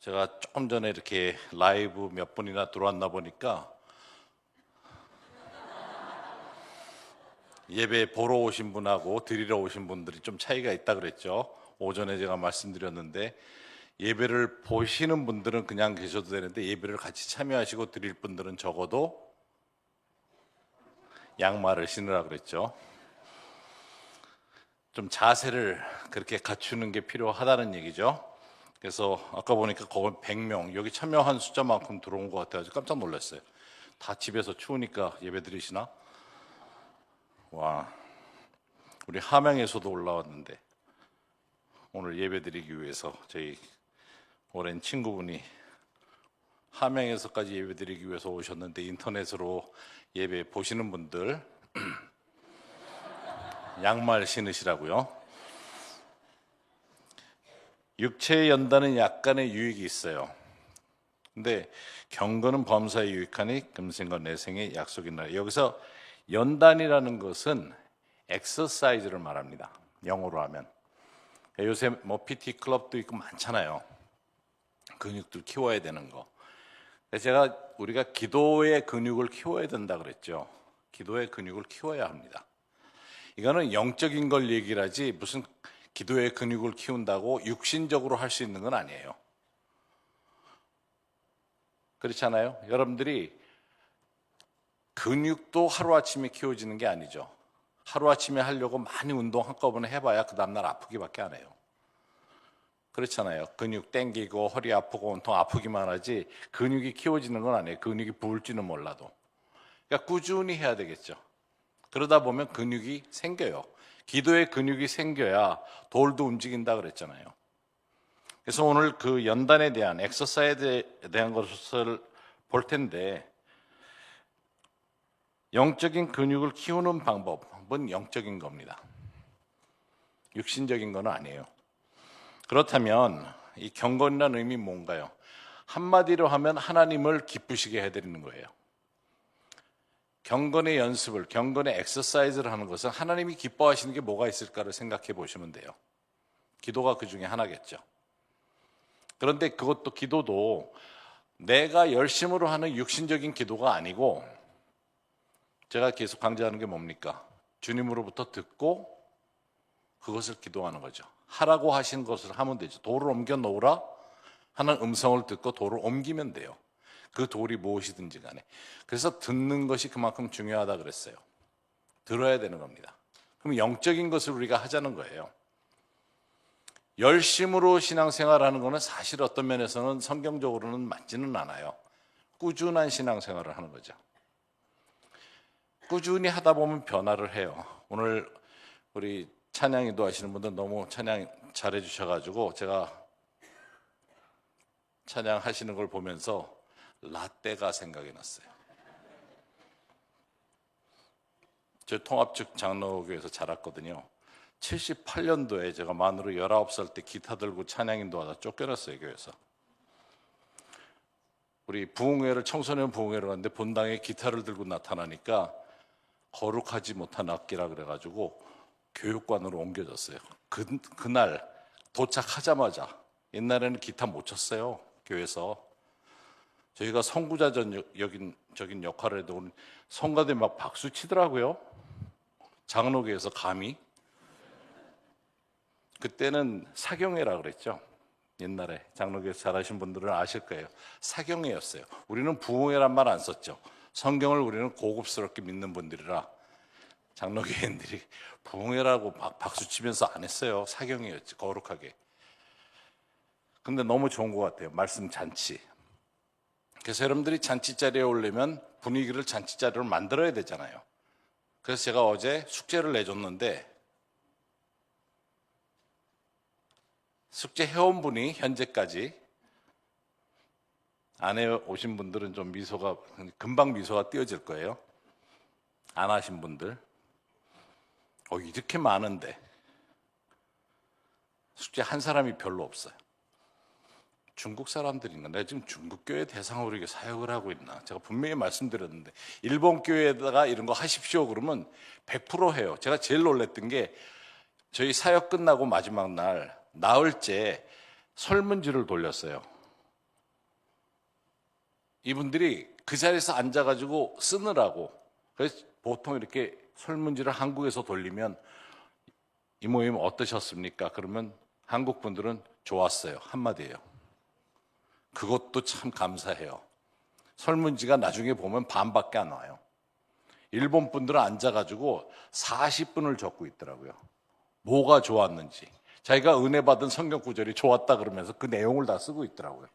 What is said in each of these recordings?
제가 조금 전에 이렇게 라이브 몇 분이나 들어왔나 보니까 예배 보러 오신 분하고 드리러 오신 분들이 좀 차이가 있다 그랬죠. 오전에 제가 말씀드렸는데 예배를 보시는 분들은 그냥 계셔도 되는데 예배를 같이 참여하시고 드릴 분들은 적어도 양말을 신으라 그랬죠. 좀 자세를 그렇게 갖추는 게 필요하다는 얘기죠. 그래서 아까 보니까 거의 100명, 여기 참여한 숫자만큼 들어온 것 같아서 깜짝 놀랐어요. 다 집에서 추우니까 예배 드리시나? 와, 우리 함양에서도 올라왔는데 오늘 예배 드리기 위해서 저희 오랜 친구분이 함양에서까지 예배 드리기 위해서 오셨는데 인터넷으로 예배 보시는 분들 양말 신으시라고요. 육체의 연단은 약간의 유익이 있어요. 근데 경건은 범사에 유익하니 금생과 내생의 약속이 나라. 여기서 연단이라는 것은 엑서사이즈를 말합니다. 영어로 하면. 요새 뭐 PT 클럽도 있고 많잖아요. 근육들 키워야 되는 거. 제가 우리가 기도의 근육을 키워야 된다 그랬죠. 기도의 근육을 키워야 합니다. 이거는 영적인 걸 얘기를 하지 무슨 기도의 근육을 키운다고 육신적으로 할 수 있는 건 아니에요. 그렇잖아요. 여러분들이 근육도 하루아침에 키워지는 게 아니죠. 하루아침에 하려고 많이 운동 한꺼번에 해봐야 그 다음날 아프기밖에 안 해요. 그렇잖아요. 근육 땡기고 허리 아프고 온통 아프기만 하지 근육이 키워지는 건 아니에요. 근육이 부을지는 몰라도. 그러니까 꾸준히 해야 되겠죠. 그러다 보면 근육이 생겨요. 기도의 근육이 생겨야 돌도 움직인다 그랬잖아요. 그래서 오늘 그 연단에 대한 엑서사이즈에 대한 것을 볼 텐데 영적인 근육을 키우는 방법은 영적인 겁니다. 육신적인 건 아니에요. 그렇다면 이 경건이라는 의미 뭔가요? 한마디로 하면 하나님을 기쁘시게 해드리는 거예요. 경건의 연습을, 경건의 엑서사이즈를 하는 것은 하나님이 기뻐하시는 게 뭐가 있을까를 생각해 보시면 돼요. 기도가 그 중에 하나겠죠. 그런데 그것도 기도도 내가 열심으로 하는 육신적인 기도가 아니고 제가 계속 강조하는 게 뭡니까? 주님으로부터 듣고 그것을 기도하는 거죠. 하라고 하신 것을 하면 되죠. 돌을 옮겨 놓으라 하는 음성을 듣고 돌을 옮기면 돼요. 그 돌이 무엇이든지 간에. 그래서 듣는 것이 그만큼 중요하다 그랬어요. 들어야 되는 겁니다. 그럼 영적인 것을 우리가 하자는 거예요. 열심으로 신앙생활하는 것은 사실 어떤 면에서는 성경적으로는 맞지는 않아요. 꾸준한 신앙생활을 하는 거죠. 꾸준히 하다 보면 변화를 해요. 오늘 우리 찬양이도 하시는 분들 너무 찬양 잘해 주셔가지고 제가 찬양하시는 걸 보면서 라떼가 생각이 났어요. 저 통합측 장로교에서 자랐거든요. 78년도에 제가 만으로 19살 때 기타 들고 찬양인도 하다 쫓겨났어요, 교회에서. 우리 부흥회를 청소년 부흥회를 갔는데 본당에 기타를 들고 나타나니까 거룩하지 못한 악기라 그래가지고 교육관으로 옮겨졌어요. 그날 도착하자마자 옛날에는 기타 못 쳤어요, 교회에서. 저희가 선구자적인 역할을 해도 성가대 막 박수 치더라고요. 장로교에서 감히. 그때는 사경회라 그랬죠. 옛날에 장로교에서 잘하신 분들은 아실 거예요. 사경회였어요. 우리는 부흥회란 말 안 썼죠. 성경을 우리는 고급스럽게 믿는 분들이라 장로교인들이 부흥회라고 막 박수 치면서 안 했어요. 사경회였지, 거룩하게. 근데 너무 좋은 것 같아요. 말씀 잔치. 그래서 여러분들이 잔치 자리에 오려면 분위기를 잔치 자리로 만들어야 되잖아요. 그래서 제가 어제 숙제를 내줬는데 숙제 해온 분이 현재까지 안 해 오신 분들은 좀 미소가 금방 미소가 띄어질 거예요. 안 하신 분들 이렇게 많은데 숙제 한 사람이 별로 없어요. 중국 사람들인가? 내가 지금 중국 교회 대상으로 이게 사역을 하고 있나? 제가 분명히 말씀드렸는데 일본 교회에다가 이런 거 하십시오 그러면 100% 해요. 제가 제일 놀랬던 게 저희 사역 끝나고 마지막 날 나흘째 설문지를 돌렸어요. 이분들이 그 자리에서 앉아가지고 쓰느라고, 그래서 보통 이렇게 설문지를 한국에서 돌리면 이모임 어떠셨습니까? 그러면 한국 분들은 좋았어요, 한마디예요. 그것도 참 감사해요. 설문지가 나중에 보면 반밖에 안 와요. 일본 분들은 앉아가지고 40분을 적고 있더라고요. 뭐가 좋았는지. 자기가 은혜 받은 성경 구절이 좋았다 그러면서 그 내용을 다 쓰고 있더라고요.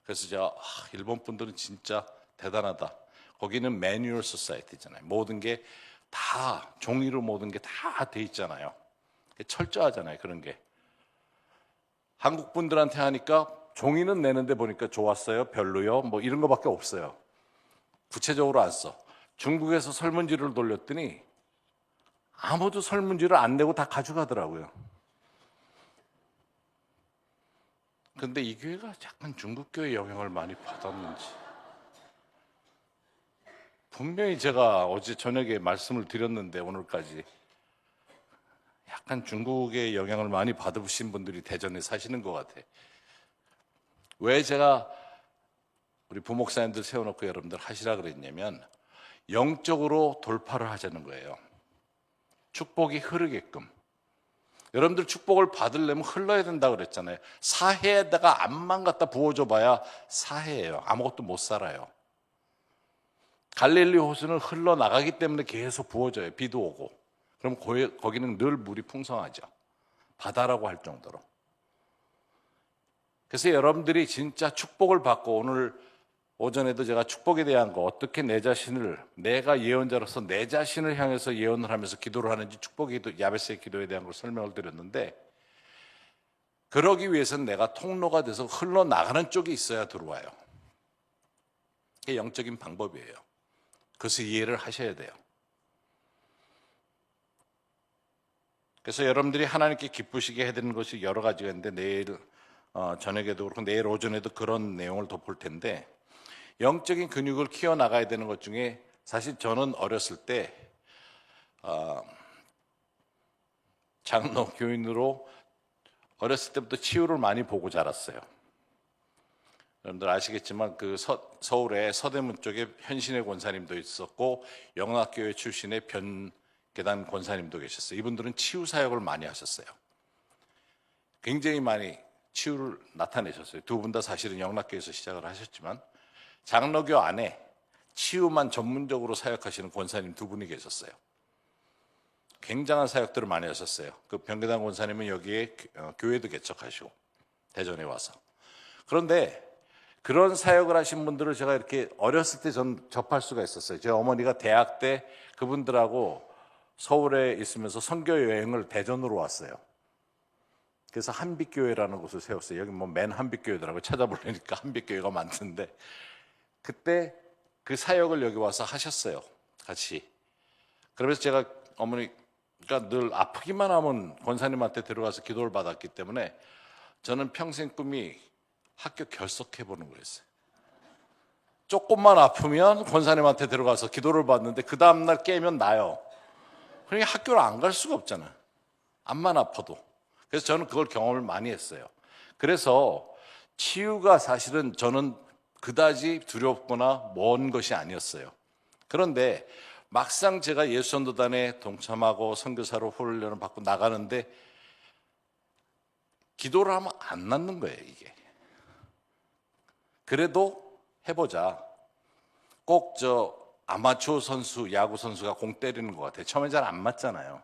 그래서 제가 일본 분들은 진짜 대단하다. 거기는 매뉴얼 소사이티잖아요. 모든 게 다 종이로 모든 게 다 돼 있잖아요. 철저하잖아요, 그런 게. 한국 분들한테 하니까 종이는 내는데 보니까 좋았어요, 별로요, 뭐 이런 거밖에 없어요. 구체적으로 안 써. 중국에서 설문지를 돌렸더니 아무도 설문지를 안 내고 다 가져가더라고요. 근데 이 교회가 약간 중국 교회 영향을 많이 받았는지. 분명히 제가 어제 저녁에 말씀을 드렸는데 오늘까지 약간 중국의 영향을 많이 받으신 분들이 대전에 사시는 것 같아. 왜 제가 우리 부목사님들 세워놓고 여러분들 하시라 그랬냐면 영적으로 돌파를 하자는 거예요. 축복이 흐르게끔. 여러분들 축복을 받으려면 흘러야 된다고 그랬잖아요. 사해에다가 암만 갖다 부어줘 봐야 사해예요. 아무것도 못 살아요. 갈릴리 호수는 흘러나가기 때문에 계속 부어져요. 비도 오고. 그럼 거기는 늘 물이 풍성하죠. 바다라고 할 정도로. 그래서 여러분들이 진짜 축복을 받고, 오늘 오전에도 제가 축복에 대한 거, 어떻게 내 자신을, 내가 예언자로서 내 자신을 향해서 예언을 하면서 기도를 하는지, 축복의 기도, 야베스의 기도에 대한 걸 설명을 드렸는데, 그러기 위해서는 내가 통로가 돼서 흘러나가는 쪽이 있어야 들어와요. 그게 영적인 방법이에요. 그래서 이해를 하셔야 돼요. 그래서 여러분들이 하나님께 기쁘시게 해야 되는 것이 여러 가지가 있는데, 내일 저녁에도 그렇고 내일 오전에도 그런 내용을 더 볼 텐데, 영적인 근육을 키워나가야 되는 것 중에, 사실 저는 어렸을 때 장로 교인으로 어렸을 때부터 치유를 많이 보고 자랐어요. 여러분들 아시겠지만 그 서울의 서대문 쪽에 현신의 권사님도 있었고 영락교회 출신의 변계단 권사님도 계셨어요. 이분들은 치유 사역을 많이 하셨어요. 굉장히 많이 치유를 나타내셨어요. 두 분 다 사실은 영락교회에서 시작을 하셨지만 장로교 안에 치유만 전문적으로 사역하시는 권사님 두 분이 계셨어요. 굉장한 사역들을 많이 하셨어요. 그 변계단 권사님은 여기에 교회도 개척하시고 대전에 와서. 그런데 그런 사역을 하신 분들을 제가 이렇게 어렸을 때 전 접할 수가 있었어요. 제 어머니가 대학 때 그분들하고 서울에 있으면서 선교 여행을 대전으로 왔어요. 그래서 한빛교회라는 곳을 세웠어요. 여기 뭐 맨 한빛교회더라고요. 찾아보려니까 한빛교회가 많던데, 그때 그 사역을 여기 와서 하셨어요, 같이. 그러면서 제가 어머니가 늘 아프기만 하면 권사님한테 들어가서 기도를 받았기 때문에 저는 평생 꿈이 학교 결석해보는 거였어요. 조금만 아프면 권사님한테 들어가서 기도를 받는데 그 다음날 깨면 나요. 그러니까 학교를 안 갈 수가 없잖아요, 암만 아파도. 그래서 저는 그걸 경험을 많이 했어요. 그래서 치유가 사실은 저는 그다지 두렵거나 먼 것이 아니었어요. 그런데 막상 제가 예수전도단에 동참하고 선교사로 훈련을 받고 나가는데 기도를 하면 안 낫는 거예요, 이게. 그래도 해보자. 꼭 아마추어 선수, 야구 선수가 공 때리는 것 같아요. 처음에 잘 안 맞잖아요.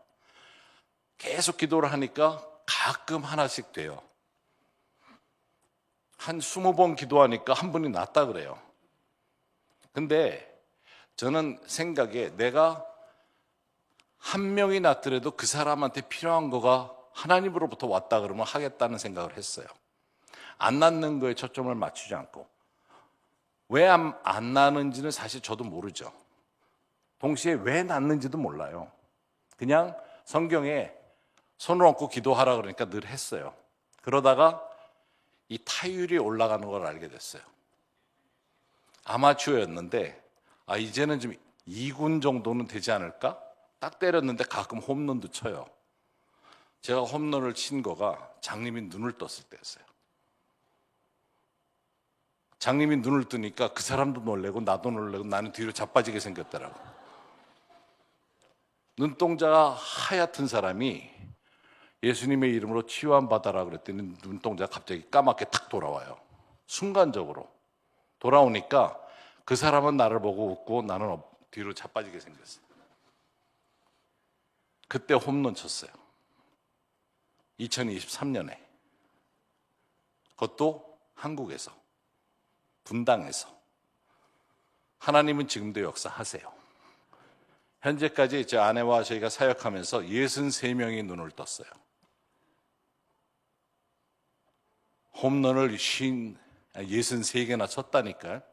계속 기도를 하니까 가끔 하나씩 돼요. 한 20번 기도하니까 한 분이 낫다 그래요. 근데 저는 생각에 내가 한 명이 낫더라도 그 사람한테 필요한 거가 하나님으로부터 왔다 그러면 하겠다는 생각을 했어요. 안 낫는 거에 초점을 맞추지 않고. 왜 안 나는지는 사실 저도 모르죠. 동시에 왜 낫는지도 몰라요. 그냥 성경에 손을 얹고 기도하라 그러니까 늘 했어요. 그러다가 이 타율이 올라가는 걸 알게 됐어요. 아마추어였는데 이제는 좀 2군 정도는 되지 않을까? 딱 때렸는데 가끔 홈런도 쳐요. 제가 홈런을 친 거가 장님이 눈을 떴을 때였어요. 장님이 눈을 뜨니까 그 사람도 놀래고 나도 놀래고 나는 뒤로 자빠지게 생겼더라고. 눈동자가 하얗던 사람이 예수님의 이름으로 치유받아라 그랬더니 눈동자가 갑자기 까맣게 탁 돌아와요. 순간적으로 돌아오니까 그 사람은 나를 보고 웃고 나는 뒤로 자빠지게 생겼어요. 그때 홈런 쳤어요. 2023년에. 그것도 한국에서, 분당에서. 하나님은 지금도 역사하세요. 현재까지 제 아내와 저희가 사역하면서 63명이 눈을 떴어요. 홈런을 63개나 쳤다니까요.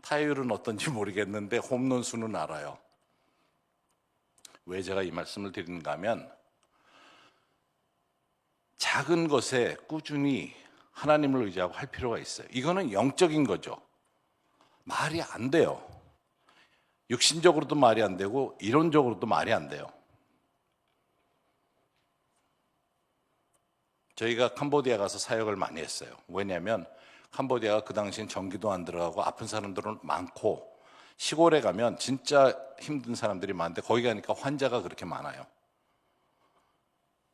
타율은 어떤지 모르겠는데 홈런 수는 알아요. 왜 제가 이 말씀을 드리는가 하면 작은 것에 꾸준히 하나님을 의지하고 할 필요가 있어요. 이거는 영적인 거죠. 말이 안 돼요. 육신적으로도 말이 안 되고 이론적으로도 말이 안 돼요. 저희가 캄보디아 가서 사역을 많이 했어요. 왜냐하면 캄보디아가 그 당시엔 전기도 안 들어가고 아픈 사람들은 많고 시골에 가면 진짜 힘든 사람들이 많은데 거기 가니까 환자가 그렇게 많아요.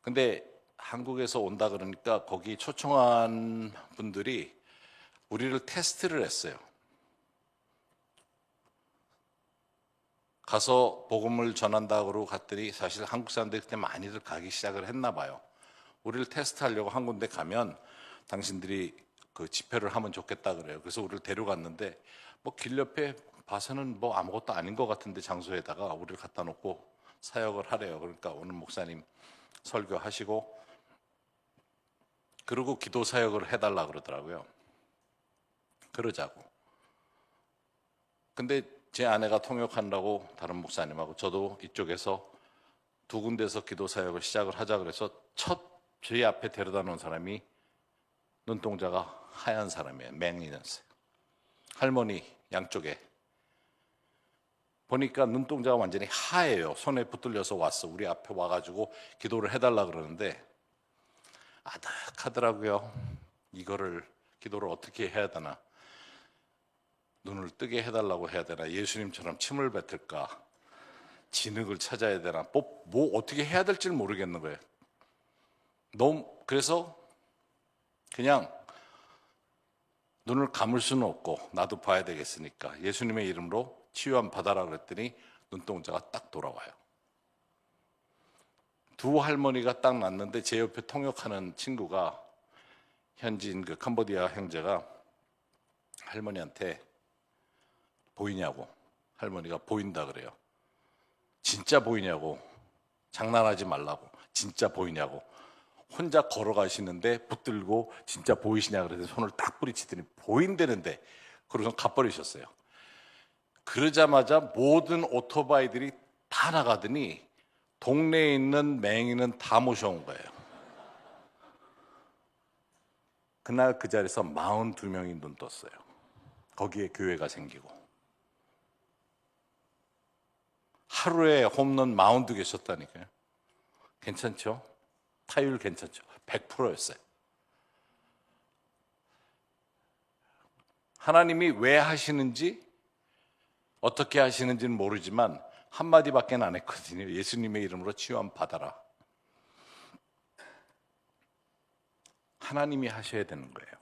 근데 한국에서 온다 그러니까 거기 초청한 분들이 우리를 테스트를 했어요. 가서 복음을 전한다고 갔더니 사실 한국 사람들이 그때 많이들 가기 시작을 했나 봐요. 우리를 테스트하려고 한 군데 가면 당신들이 그 집회를 하면 좋겠다 그래요. 그래서 우리를 데려갔는데 뭐 길 옆에 봐서는 뭐 아무것도 아닌 것 같은데 장소에다가 우리를 갖다 놓고 사역을 하래요. 그러니까 오늘 목사님 설교하시고 그리고 기도 사역을 해달라 그러더라고요. 그러자고. 근데 제 아내가 통역한다고 다른 목사님하고 저도 이쪽에서 두 군데서 기도 사역을 시작을 하자 그래서 저희 앞에 데려다 놓은 사람이 눈동자가 하얀 사람이에요. 맹인이었어요. 할머니 양쪽에 보니까 눈동자가 완전히 하얘요. 손에 붙들려서 왔어. 우리 앞에 와가지고 기도를 해달라 그러는데 아득하더라고요. 이거를 기도를 어떻게 해야 되나? 눈을 뜨게 해달라고 해야 되나? 예수님처럼 침을 뱉을까? 진흙을 찾아야 되나? 뭐 어떻게 해야 될지 모르겠는 거예요. 그래서 그냥 눈을 감을 수는 없고 나도 봐야 되겠으니까 예수님의 이름으로 치유함 받아라 그랬더니 눈동자가 딱 돌아와요. 두 할머니가 딱 났는데 제 옆에 통역하는 친구가 현지인 그 캄보디아 형제가 할머니한테 보이냐고. 할머니가 보인다 그래요. 진짜 보이냐고. 장난하지 말라고. 진짜 보이냐고. 혼자 걸어가시는데 붙들고 진짜 보이시냐 그래서 손을 딱 뿌리치더니 보인다는데 그러고서 가버리셨어요. 그러자마자 모든 오토바이들이 다 나가더니 동네에 있는 맹인은 다 모셔온 거예요. 그날 그 자리에서 42명이 눈 떴어요. 거기에 교회가 생기고 하루에 홈런 42개 쳤다니까요. 괜찮죠? 타율 괜찮죠? 100%였어요. 하나님이 왜 하시는지 어떻게 하시는지는 모르지만 한마디밖에 안 했거든요. 예수님의 이름으로 치유함 받아라. 하나님이 하셔야 되는 거예요.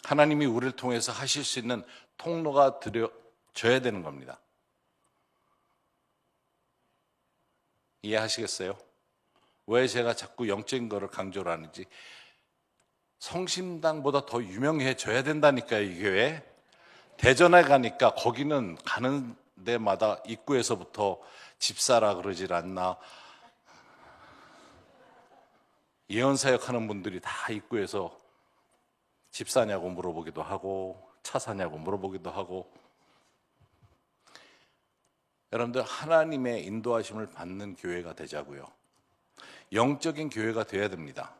하나님이 우리를 통해서 하실 수 있는 통로가 되어줘야 되는 겁니다. 이해하시겠어요? 왜 제가 자꾸 영적인 거를 강조를 하는지. 성심당보다 더 유명해져야 된다니까요, 이 교회. 대전에 가니까 거기는 가는 데마다 입구에서부터 집사라 그러질 않나. 예언사역 하는 분들이 다 입구에서 집사냐고 물어보기도 하고 차 사냐고 물어보기도 하고. 여러분들 하나님의 인도하심을 받는 교회가 되자고요. 영적인 교회가 되어야 됩니다.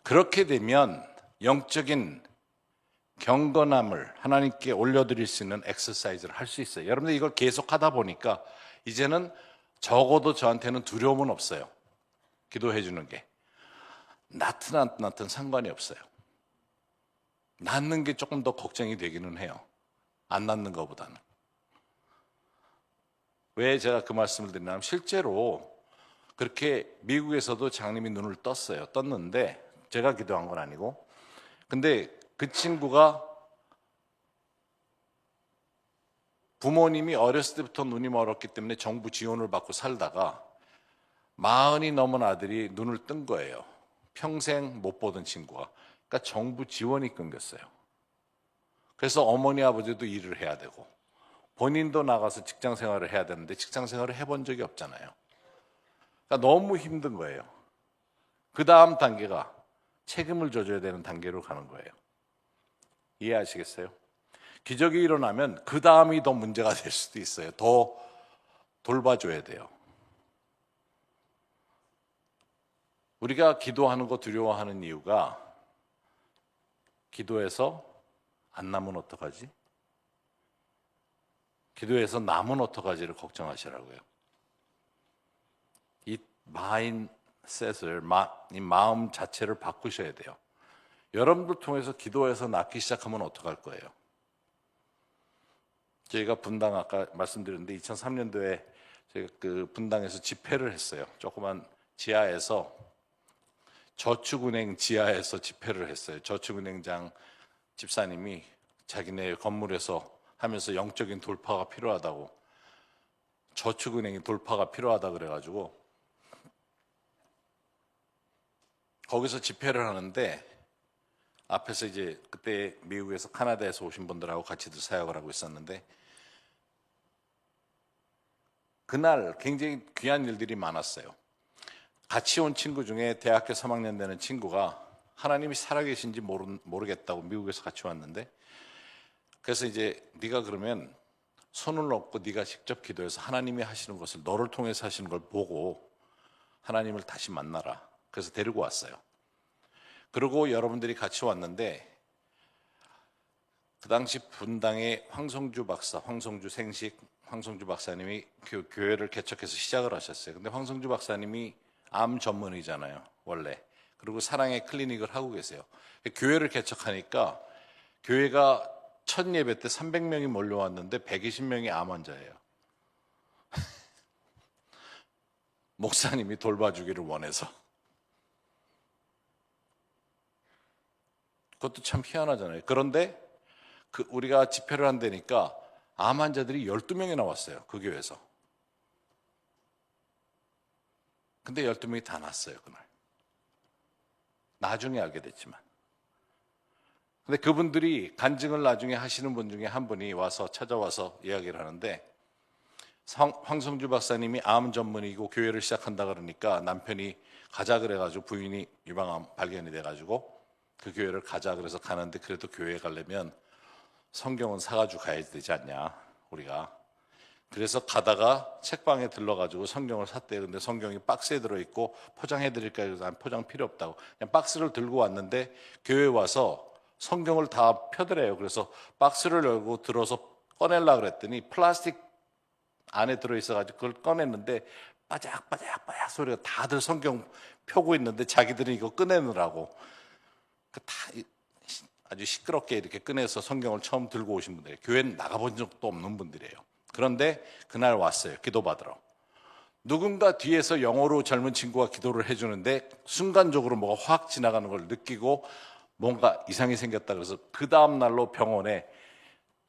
그렇게 되면 영적인 경건함을 하나님께 올려드릴 수 있는 엑서사이즈를 할 수 있어요. 여러분들 이걸 계속 하다 보니까 이제는 적어도 저한테는 두려움은 없어요. 기도해 주는 게. 낳든 안 낳든 상관이 없어요. 낳는 게 조금 더 걱정이 되기는 해요. 안 낳는 것보다는. 왜 제가 그 말씀을 드리냐면 실제로 그렇게 미국에서도 장님이 눈을 떴는데 제가 기도한 건 아니고, 근데 그 친구가 부모님이 어렸을 때부터 눈이 멀었기 때문에 정부 지원을 받고 살다가 40이 넘은 아들이 눈을 뜬 거예요. 평생 못 보던 친구가. 그러니까 정부 지원이 끊겼어요. 그래서 어머니 아버지도 일을 해야 되고 본인도 나가서 직장 생활을 해야 되는데 직장 생활을 해본 적이 없잖아요. 그러니까 너무 힘든 거예요. 그 다음 단계가 책임을 져줘야 되는 단계로 가는 거예요. 이해하시겠어요? 기적이 일어나면 그 다음이 더 문제가 될 수도 있어요. 더 돌봐줘야 돼요. 우리가 기도하는 거 두려워하는 이유가 기도해서 안 나면 어떡하지? 기도해서 남은 어떡하지를 걱정하시라고요. 이 마인셋을, 이 마음 자체를 바꾸셔야 돼요. 여러분들 통해서 기도해서 낳기 시작하면 어떡할 거예요? 저희가 분당 아까 말씀드렸는데 2003년도에 저희가 그 분당에서 집회를 했어요. 조그만 지하에서, 저축은행 지하에서 집회를 했어요. 저축은행장 집사님이 자기네 건물에서 하면서 영적인 돌파가 필요하다고, 저축은행이 돌파가 필요하다 그래가지고 거기서 집회를 하는데 앞에서 이제 그때 미국에서 카나다에서 오신 분들하고 같이들 사역을 하고 있었는데 그날 굉장히 귀한 일들이 많았어요. 같이 온 친구 중에 대학교 3학년 되는 친구가 하나님이 살아계신지 모르겠다고 미국에서 같이 왔는데, 그래서 이제 네가 그러면 손을 얹고 네가 직접 기도해서 하나님이 하시는 것을, 너를 통해서 하시는 걸 보고 하나님을 다시 만나라. 그래서 데리고 왔어요. 그리고 여러분들이 같이 왔는데 그 당시 분당의 황성주 박사, 황성주 생식 황성주 박사님이 교회를 개척해서 시작을 하셨어요. 근데 황성주 박사님이 암 전문의잖아요, 원래. 그리고 사랑의 클리닉을 하고 계세요. 교회를 개척하니까 교회가 첫 예배 때 300명이 몰려왔는데 120명이 암 환자예요. 목사님이 돌봐주기를 원해서. 그것도 참 희한하잖아요. 그런데 우리가 집회를 한다니까 암 환자들이 12명이 나왔어요, 그 교회에서. 근데 12명이 다 났어요, 그날. 나중에 알게 됐지만. 근데 그분들이 간증을 나중에 하시는 분 중에 한 분이 찾아와서 이야기를 하는데, 황성주 박사님이 암 전문이고 교회를 시작한다 그러니까 남편이 가자 그래가지고, 부인이 유방암 발견이 돼가지고 그 교회를 가자 그래서 가는데, 그래도 교회에 가려면 성경은 사가지고 가야 되지 않냐, 우리가. 그래서 가다가 책방에 들러가지고 성경을 샀대요. 근데 성경이 박스에 들어있고 포장해드릴까요? 그래서 난 포장 필요 없다고 그냥 박스를 들고 왔는데, 교회에 와서 성경을 다 펴더래요. 그래서 박스를 열고 들어서 꺼내려고 그랬더니 플라스틱 안에 들어있어가지고 그걸 꺼냈는데 바작바작 소리가, 다들 성경 펴고 있는데 자기들은 이거 꺼내느라고 다 아주 시끄럽게 이렇게 꺼내서 성경을 처음 들고 오신 분들이에요. 교회는 나가본 적도 없는 분들이에요. 그런데 그날 왔어요, 기도받으러. 누군가 뒤에서 영어로 젊은 친구가 기도를 해주는데 순간적으로 뭐가 확 지나가는 걸 느끼고 뭔가 이상이 생겼다 그래서 그 다음 날로 병원에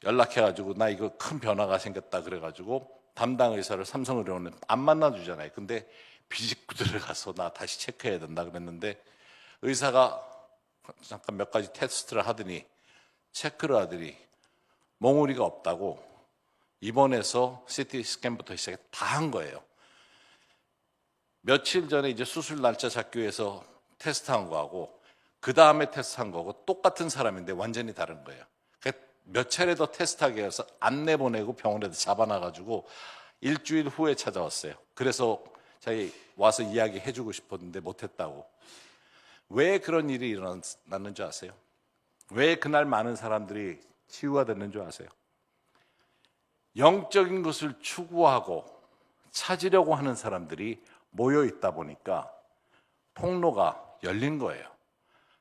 연락해가지고 나 이거 큰 변화가 생겼다 그래가지고 담당 의사를, 삼성의료원은 안 만나주잖아요. 근데 비집고 들어가서 나 다시 체크해야 된다 그랬는데 의사가 잠깐 몇 가지 테스트를 하더니, 체크를 하더니 몽우리가 없다고 입원해서 CT 스캔부터 시작해 다 한 거예요. 며칠 전에 이제 수술 날짜 잡기 위해서 테스트한 거하고 그 다음에 테스트한 거하고 똑같은 사람인데 완전히 다른 거예요. 몇 차례 더 테스트하게 해서 안 내보내고 병원에도 잡아놔가지고 일주일 후에 찾아왔어요. 그래서 자기 와서 이야기해 주고 싶었는데 못했다고. 왜 그런 일이 일어났는 줄 아세요? 왜 그날 많은 사람들이 치유가 됐는 줄 아세요? 영적인 것을 추구하고 찾으려고 하는 사람들이 모여 있다 보니까 통로가 열린 거예요.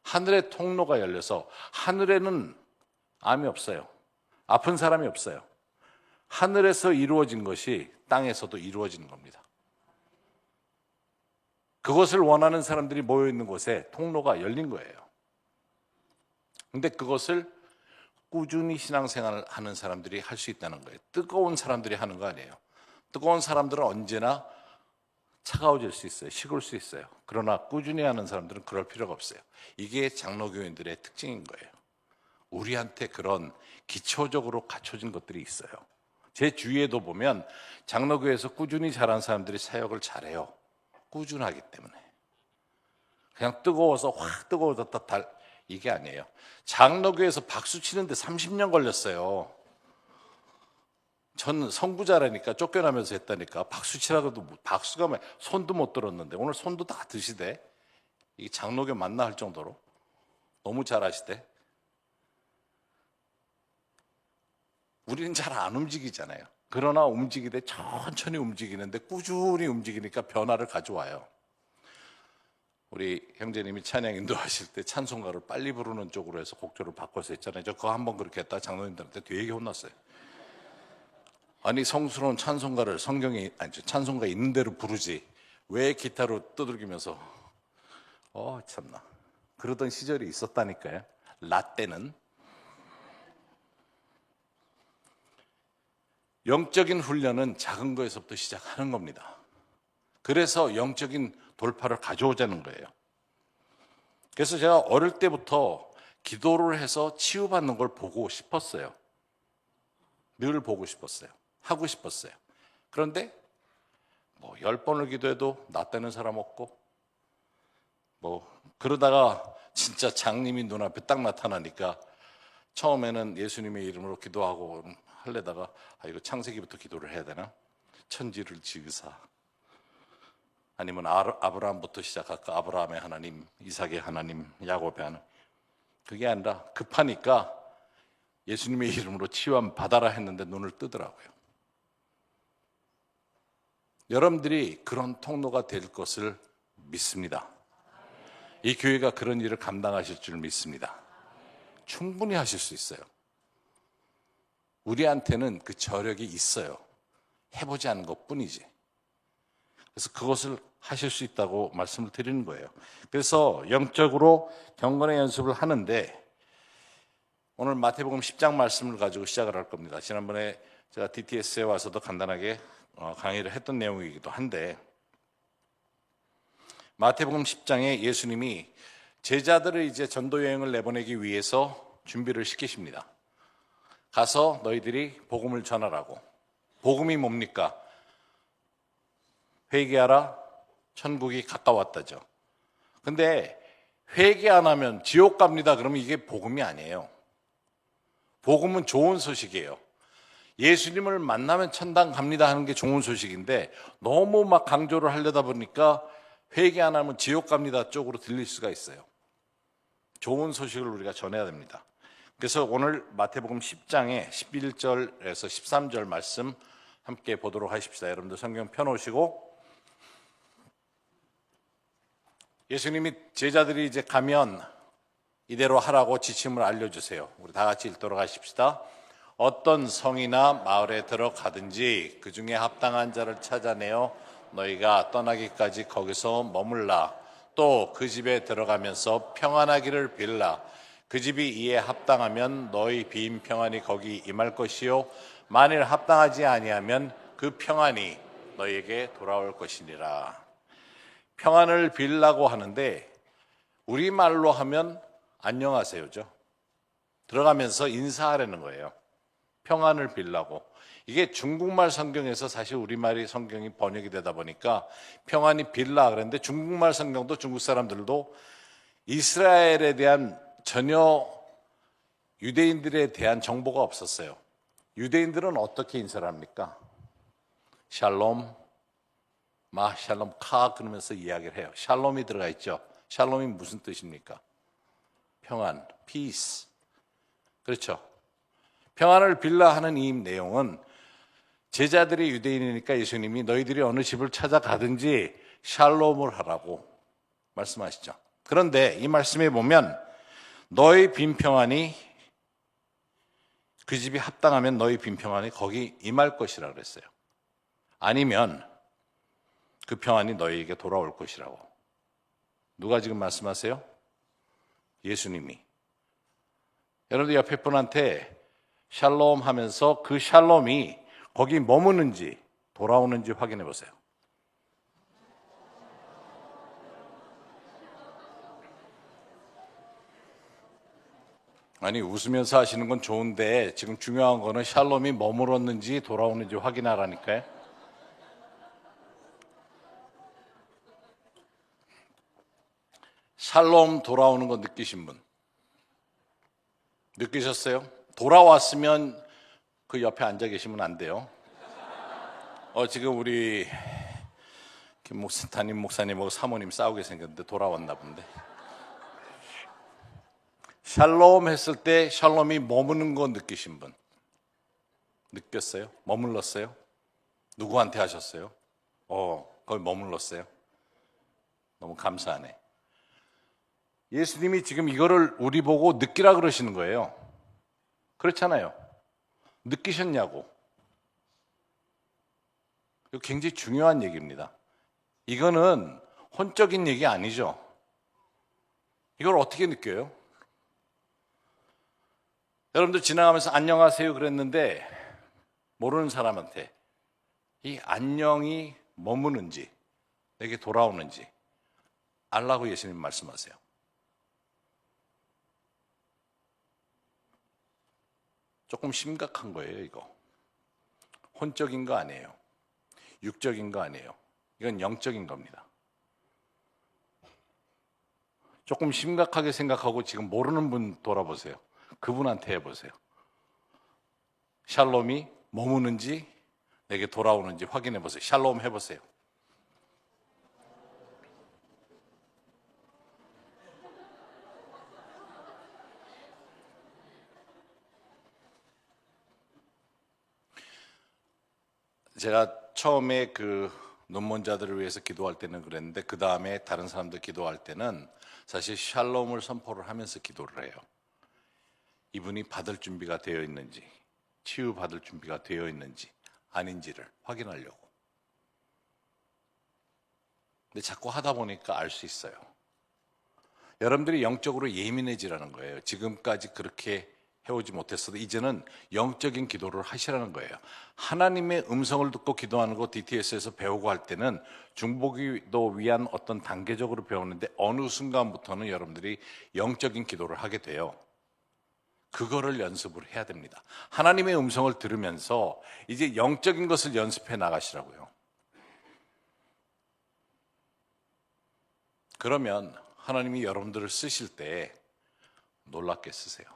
하늘의 통로가 열려서 하늘에는 암이 없어요. 아픈 사람이 없어요. 하늘에서 이루어진 것이 땅에서도 이루어지는 겁니다. 그것을 원하는 사람들이 모여있는 곳에 통로가 열린 거예요. 근데 그것을 꾸준히 신앙생활을 하는 사람들이 할 수 있다는 거예요. 뜨거운 사람들이 하는 거 아니에요. 뜨거운 사람들은 언제나 차가워질 수 있어요. 식을 수 있어요. 그러나 꾸준히 하는 사람들은 그럴 필요가 없어요. 이게 장로교인들의 특징인 거예요. 우리한테 그런 기초적으로 갖춰진 것들이 있어요. 제 주위에도 보면 장로교에서 꾸준히 잘하는 사람들이 사역을 잘해요. 꾸준하기 때문에. 그냥 뜨거워서 확 뜨거워졌다 이게 아니에요. 장로교에서 박수 치는데 30년 걸렸어요. 전 선구자라니까 쫓겨나면서 했다니까 박수 치라고도 박수가 손도 못 들었는데 오늘 손도 다 드시대. 이게 장로교 맞나 할 정도로 너무 잘하시대. 우리는 잘 안 움직이잖아요. 그러나 움직이되 천천히 움직이는데 꾸준히 움직이니까 변화를 가져와요. 우리 형제님이 찬양 인도하실 때 찬송가를 빨리 부르는 쪽으로 해서 곡조를 바꿔서 했잖아요. 저 그거 한번 그렇게 했다 장로님들한테 되게 혼났어요. 아니 성스러운 찬송가를 찬송가 있는 대로 부르지 왜 기타로 두들기면서 참나 그러던 시절이 있었다니까요. 라떼는 영적인 훈련은 작은 거에서부터 시작하는 겁니다. 그래서 영적인 돌파를 가져오자는 거예요. 그래서 제가 어릴 때부터 기도를 해서 치유받는 걸 보고 싶었어요. 늘 보고 싶었어요. 하고 싶었어요. 그런데 10번을 기도해도 낫다는 사람 없고 그러다가 진짜 장님이 눈앞에 딱 나타나니까 처음에는 예수님의 이름으로 기도하고 하려다가 이거 창세기부터 기도를 해야 되나? 천지를 지으사 아니면 아브라함부터 시작할까? 아브라함의 하나님, 이삭의 하나님, 야곱의 하나님. 그게 아니라 급하니까 예수님의 이름으로 치유함 받아라 했는데 눈을 뜨더라고요. 여러분들이 그런 통로가 될 것을 믿습니다. 이 교회가 그런 일을 감당하실 줄 믿습니다. 충분히 하실 수 있어요. 우리한테는 그 저력이 있어요. 해보지 않은 것뿐이지. 그래서 그것을 하실 수 있다고 말씀을 드리는 거예요. 그래서 영적으로 경건의 연습을 하는데 오늘 마태복음 10장 말씀을 가지고 시작을 할 겁니다. 지난번에 제가 DTS에 와서도 간단하게 강의를 했던 내용이기도 한데 마태복음 10장에 예수님이 제자들을 이제 전도 여행을 내보내기 위해서 준비를 시키십니다. 가서 너희들이 복음을 전하라고. 복음이 뭡니까? 회개하라, 천국이 가까웠다죠. 근데 회개 안 하면 지옥 갑니다. 그러면 이게 복음이 아니에요. 복음은 좋은 소식이에요. 예수님을 만나면 천당 갑니다 하는 게 좋은 소식인데 너무 막 강조를 하려다 보니까 회개 안 하면 지옥 갑니다 쪽으로 들릴 수가 있어요. 좋은 소식을 우리가 전해야 됩니다. 그래서 오늘 마태복음 10장의 11절에서 13절 말씀 함께 보도록 하십시다. 여러분들 성경 펴놓으시고 예수님이 제자들이 이제 가면 이대로 하라고 지침을 알려주세요. 우리 다 같이 읽도록 하십시다. 어떤 성이나 마을에 들어가든지 그 중에 합당한 자를 찾아내어 너희가 떠나기까지 거기서 머물라. 또 그 집에 들어가면서 평안하기를 빌라. 그 집이 이에 합당하면 너희 빈 평안이 거기 임할 것이요 만일 합당하지 아니하면 그 평안이 너희에게 돌아올 것이니라. 평안을 빌라고 하는데 우리말로 하면 안녕하세요죠. 들어가면서 인사하라는 거예요. 평안을 빌라고. 이게 중국말 성경에서 사실 우리말이 성경이 번역이 되다 보니까 평안이 빌라 그랬는데 중국말 성경도 중국 사람들도 이스라엘에 대한 전혀 유대인들에 대한 정보가 없었어요. 유대인들은 어떻게 인사를 합니까? 샬롬, 샬롬, 그러면서 이야기를 해요. 샬롬이 들어가 있죠. 샬롬이 무슨 뜻입니까? 평안, peace. 그렇죠. 평안을 빌라 하는 이 내용은 제자들이 유대인이니까 예수님이 너희들이 어느 집을 찾아가든지 샬롬을 하라고 말씀하시죠. 그런데 이 말씀에 보면 너의 빈평안이 그 집이 합당하면 너희 빈평안이 거기 임할 것이라 그랬어요. 아니면 그 평안이 너희에게 돌아올 것이라고. 누가 지금 말씀하세요? 예수님이. 여러분들 옆에 분한테 샬롬 하면서 그 샬롬이 거기 머무는지 돌아오는지 확인해 보세요. 아니, 웃으면서 하시는 건 좋은데 지금 중요한 거는 샬롬이 머물었는지 돌아오는지 확인하라니까요. 샬롬 돌아오는 거 느끼신 분? 느끼셨어요? 돌아왔으면 그 옆에 앉아 계시면 안 돼요. 지금 우리 담임 목사님하고 사모님 싸우게 생겼는데 돌아왔나 본데. 샬롬 했을 때 샬롬이 머무는 거 느끼신 분? 느꼈어요? 머물렀어요? 누구한테 하셨어요? 거기 머물렀어요? 너무 감사하네. 예수님이 지금 이거를 우리 보고 느끼라 그러시는 거예요. 그렇잖아요. 느끼셨냐고. 이거 굉장히 중요한 얘기입니다. 이거는 혼적인 얘기 아니죠. 이걸 어떻게 느껴요? 여러분들 지나가면서 안녕하세요 그랬는데 모르는 사람한테 이 안녕이 머무는지 내게 돌아오는지 알라고 예수님 말씀하세요. 조금 심각한 거예요, 이거. 혼적인 거 아니에요. 육적인 거 아니에요. 이건 영적인 겁니다. 조금 심각하게 생각하고 지금 모르는 분 돌아보세요. 그분한테 해보세요. 샬롬이 머무는지 내게 돌아오는지 확인해 보세요. 샬롬 해보세요. 제가 처음에 그 논문자들을 위해서 기도할 때는 그랬는데 그 다음에 다른 사람들 기도할 때는 사실 샬롬을 선포를 하면서 기도를 해요. 이분이 받을 준비가 되어 있는지, 치유받을 준비가 되어 있는지 아닌지를 확인하려고. 근데 자꾸 하다 보니까 알 수 있어요. 여러분들이 영적으로 예민해지라는 거예요. 지금까지 그렇게 해오지 못했어도 이제는 영적인 기도를 하시라는 거예요. 하나님의 음성을 듣고 기도하는 거 DTS에서 배우고 할 때는 중보기도 위한 어떤 단계적으로 배우는데 어느 순간부터는 여러분들이 영적인 기도를 하게 돼요. 그거를 연습을 해야 됩니다. 하나님의 음성을 들으면서 이제 영적인 것을 연습해 나가시라고요. 그러면 하나님이 여러분들을 쓰실 때 놀랍게 쓰세요.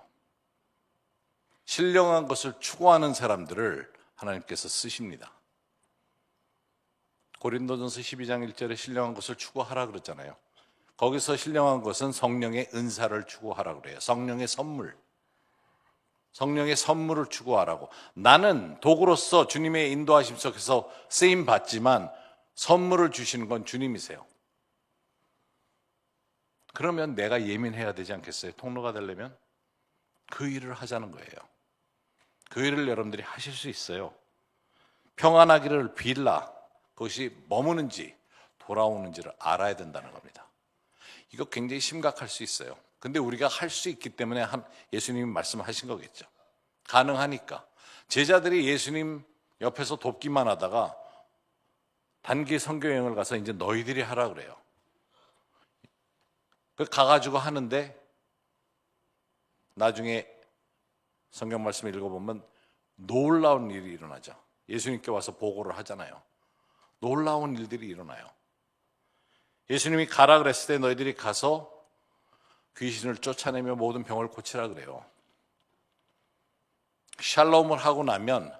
신령한 것을 추구하는 사람들을 하나님께서 쓰십니다. 고린도전서 12장 1절에 신령한 것을 추구하라 그랬잖아요. 거기서 신령한 것은 성령의 은사를 추구하라 그래요. 성령의 선물. 성령의 선물을 추구하라고. 나는 도구로서 주님의 인도하심 속에서 쓰임 받지만 선물을 주시는 건 주님이세요. 그러면 내가 예민해야 되지 않겠어요? 통로가 되려면 그 일을 하자는 거예요. 그 일을 여러분들이 하실 수 있어요. 평안하기를 빌라. 그것이 머무는지 돌아오는지를 알아야 된다는 겁니다. 이거 굉장히 심각할 수 있어요. 근데 우리가 할 수 있기 때문에 예수님이 말씀하신 거겠죠. 가능하니까. 제자들이 예수님 옆에서 돕기만 하다가 단기 선교여행을 가서 이제 너희들이 하라 그래요. 가가지고 하는데 나중에 성경 말씀을 읽어보면 놀라운 일이 일어나죠. 예수님께 와서 보고를 하잖아요. 놀라운 일들이 일어나요. 예수님이 가라 그랬을 때 너희들이 가서 귀신을 쫓아내며 모든 병을 고치라 그래요. 샬롬을 하고 나면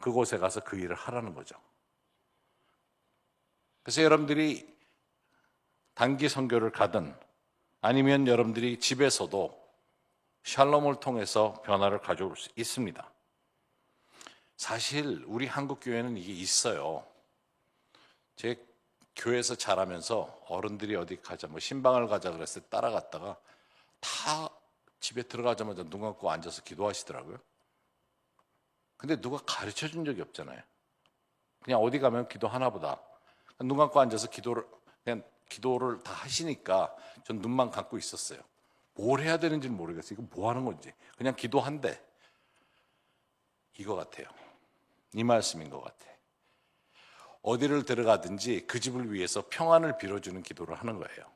그곳에 가서 그 일을 하라는 거죠. 그래서 여러분들이 단기 선교를 가든 아니면 여러분들이 집에서도 샬롬을 통해서 변화를 가져올 수 있습니다. 사실 우리 한국 교회는 이게 있어요. 제 교회에서 자라면서 어른들이 어디 가자, 뭐 신방을 가자 그랬을 때 따라갔다가 다 집에 들어가자마자 눈 감고 앉아서 기도하시더라고요. 근데 누가 가르쳐 준 적이 없잖아요. 그냥 어디 가면 기도하나 보다. 눈 감고 앉아서 그냥 기도를 다 하시니까 전 눈만 감고 있었어요. 뭘 해야 되는지는 모르겠어요. 이거 뭐 하는 건지. 그냥 기도한대. 이거 같아요. 이 말씀인 것 같아. 어디를 들어가든지 그 집을 위해서 평안을 빌어주는 기도를 하는 거예요.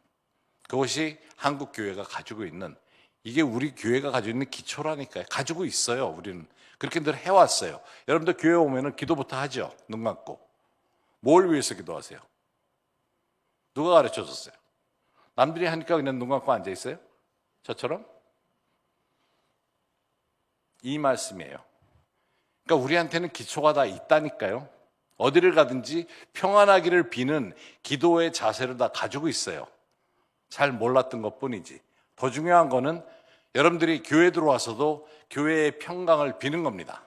그것이 한국 교회가 가지고 있는, 이게 우리 교회가 가지고 있는 기초라니까요. 가지고 있어요. 우리는 그렇게 늘 해왔어요. 여러분들 교회 오면은 기도부터 하죠. 눈 감고. 뭘 위해서 기도하세요? 누가 가르쳐 줬어요? 남들이 하니까 그냥 눈 감고 앉아 있어요? 저처럼? 이 말씀이에요. 그러니까 우리한테는 기초가 다 있다니까요. 어디를 가든지 평안하기를 비는 기도의 자세를 다 가지고 있어요. 잘 몰랐던 것뿐이지. 더 중요한 거는 여러분들이 교회 들어와서도 교회의 평강을 비는 겁니다.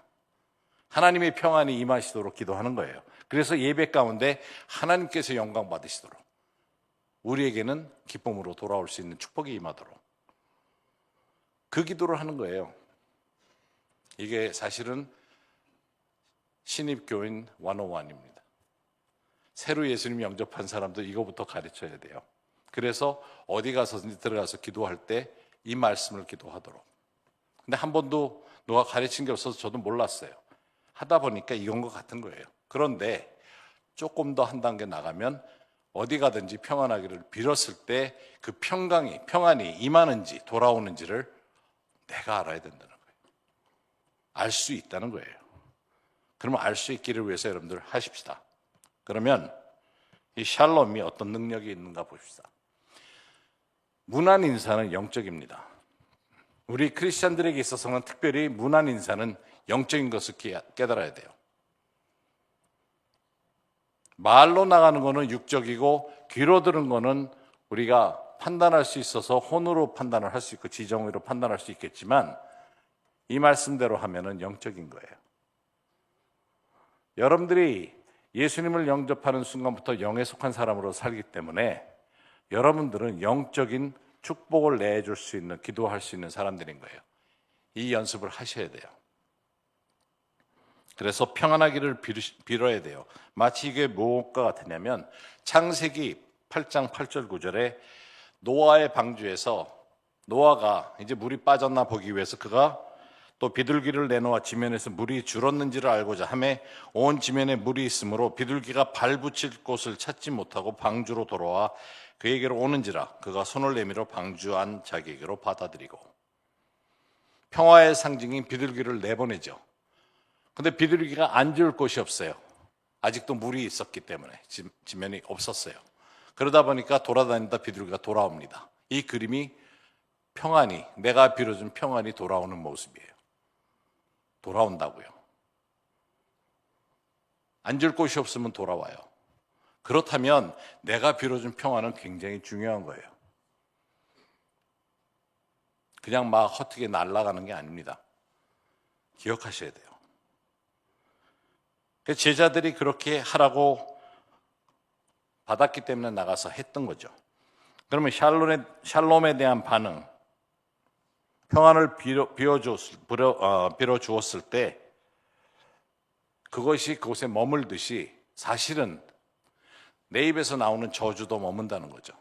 하나님의 평안이 임하시도록 기도하는 거예요. 그래서 예배 가운데 하나님께서 영광 받으시도록, 우리에게는 기쁨으로 돌아올 수 있는 축복이 임하도록 그 기도를 하는 거예요. 이게 사실은 신입교인 101입니다. 새로 예수님 영접한 사람도 이거부터 가르쳐야 돼요. 그래서 어디 가서든지 들어가서 기도할 때 이 말씀을 기도하도록. 근데 한 번도 누가 가르친 게 없어서 저도 몰랐어요. 하다 보니까 이건 것 같은 거예요. 그런데 조금 더 한 단계 나가면 어디 가든지 평안하기를 빌었을 때 그 평안이 임하는지 돌아오는지를 내가 알아야 된다는 거예요. 알 수 있다는 거예요. 그러면 알 수 있기를 위해서 여러분들 하십시다. 그러면 이 샬롬이 어떤 능력이 있는가 봅시다. 문안 인사는 영적입니다. 우리 크리스찬들에게 있어서는 특별히 문안 인사는 영적인 것을 깨달아야 돼요. 말로 나가는 거는 육적이고 귀로 들은 거는 우리가 판단할 수 있어서 혼으로 판단을 할 수 있고 지정의로 판단할 수 있겠지만 이 말씀대로 하면은 영적인 거예요. 여러분들이 예수님을 영접하는 순간부터 영에 속한 사람으로 살기 때문에 여러분들은 영적인 축복을 내줄 수 있는, 기도할 수 있는 사람들인 거예요. 이 연습을 하셔야 돼요. 그래서 평안하기를 빌어야 돼요. 마치 이게 무엇과 같으냐면 창세기 8장 8절 9절에 노아의 방주에서 노아가 이제 물이 빠졌나 보기 위해서 그가 또 비둘기를 내놓아 지면에서 물이 줄었는지를 알고자 하매 온 지면에 물이 있으므로 비둘기가 발 붙일 곳을 찾지 못하고 방주로 돌아와 그에게로 오는지라 그가 손을 내밀어 방주 안 자기에게로 받아들이고. 평화의 상징인 비둘기를 내보내죠. 근데 비둘기가 앉을 곳이 없어요. 아직도 물이 있었기 때문에 지면이 없었어요. 그러다 보니까 돌아다니다 비둘기가 돌아옵니다. 이 그림이 평안이, 내가 빌어준 평안이 돌아오는 모습이에요. 돌아온다고요. 앉을 곳이 없으면 돌아와요. 그렇다면 내가 빌어준 평안은 굉장히 중요한 거예요. 그냥 막 헛되게 날아가는 게 아닙니다. 기억하셔야 돼요. 제자들이 그렇게 하라고 받았기 때문에 나가서 했던 거죠. 그러면 샬롬에 대한 반응, 평안을 빌어주었을 때 그것이 그곳에 머물듯이 사실은 내 입에서 나오는 저주도 머문다는 거죠.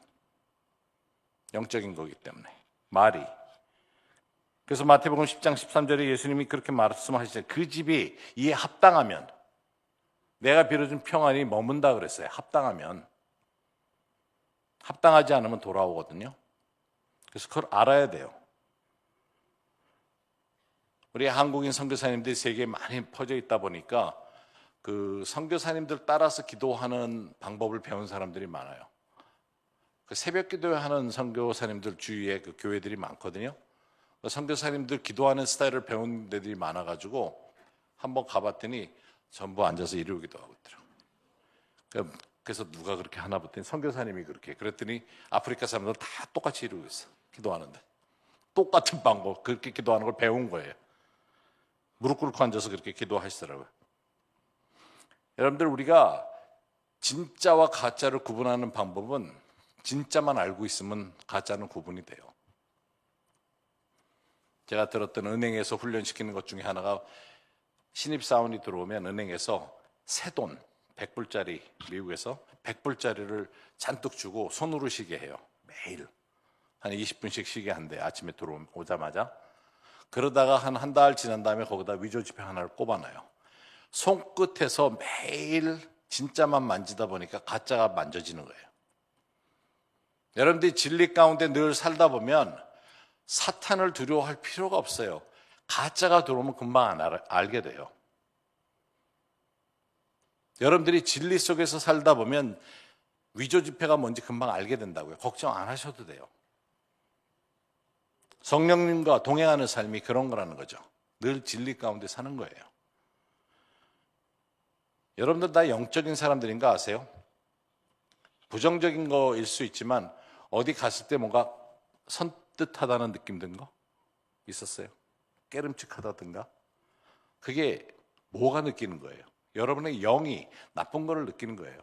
영적인 거기 때문에 말이. 그래서 마태복음 10장 13절에 예수님이 그렇게 말씀하시죠. 그 집이 이에 합당하면, 내가 빌어준 평안이 머문다 그랬어요. 합당하면. 합당하지 않으면 돌아오거든요. 그래서 그걸 알아야 돼요. 우리 한국인 선교사님들이 세계에 많이 퍼져 있다 보니까 그 선교사님들 따라서 기도하는 방법을 배운 사람들이 많아요. 그 새벽 기도하는 선교사님들 주위에 그 교회들이 많거든요. 선교사님들 기도하는 스타일을 배운 데들이 많아가지고 한번 가봤더니 전부 앉아서 이러고 기도하고 있더라고요. 그래서 누가 그렇게 하나 봤더니 선교사님이 그랬더니 아프리카 사람들 다 똑같이 이러고 있어. 기도하는데 똑같은 방법, 그렇게 기도하는 걸 배운 거예요. 무릎 꿇고 앉아서 그렇게 기도하시더라고요. 여러분들, 우리가 진짜와 가짜를 구분하는 방법은 진짜만 알고 있으면 가짜는 구분이 돼요. 제가 들었던 은행에서 훈련시키는 것 중에 하나가 신입사원이 들어오면 은행에서 새돈 100불짜리, 미국에서 100불짜리를 잔뜩 주고 손으로 쉬게 해요. 매일 한 20분씩 쉬게 한대. 아침에 들어오자마자. 그러다가 한 달 지난 다음에 거기다 위조지폐 하나를 꼽아놔요. 손끝에서 매일 진짜만 만지다 보니까 가짜가 만져지는 거예요. 여러분들이 진리 가운데 늘 살다 보면 사탄을 두려워할 필요가 없어요. 가짜가 들어오면 금방 알게 돼요. 여러분들이 진리 속에서 살다 보면 위조지폐가 뭔지 금방 알게 된다고요. 걱정 안 하셔도 돼요. 성령님과 동행하는 삶이 그런 거라는 거죠. 늘 진리 가운데 사는 거예요. 여러분들 다 영적인 사람들인가 아세요? 부정적인 거일 수 있지만 어디 갔을 때 뭔가 선뜻하다는 느낌 든 거 있었어요? 깨름칙하다든가? 그게 뭐가 느끼는 거예요? 여러분의 영이 나쁜 거를 느끼는 거예요.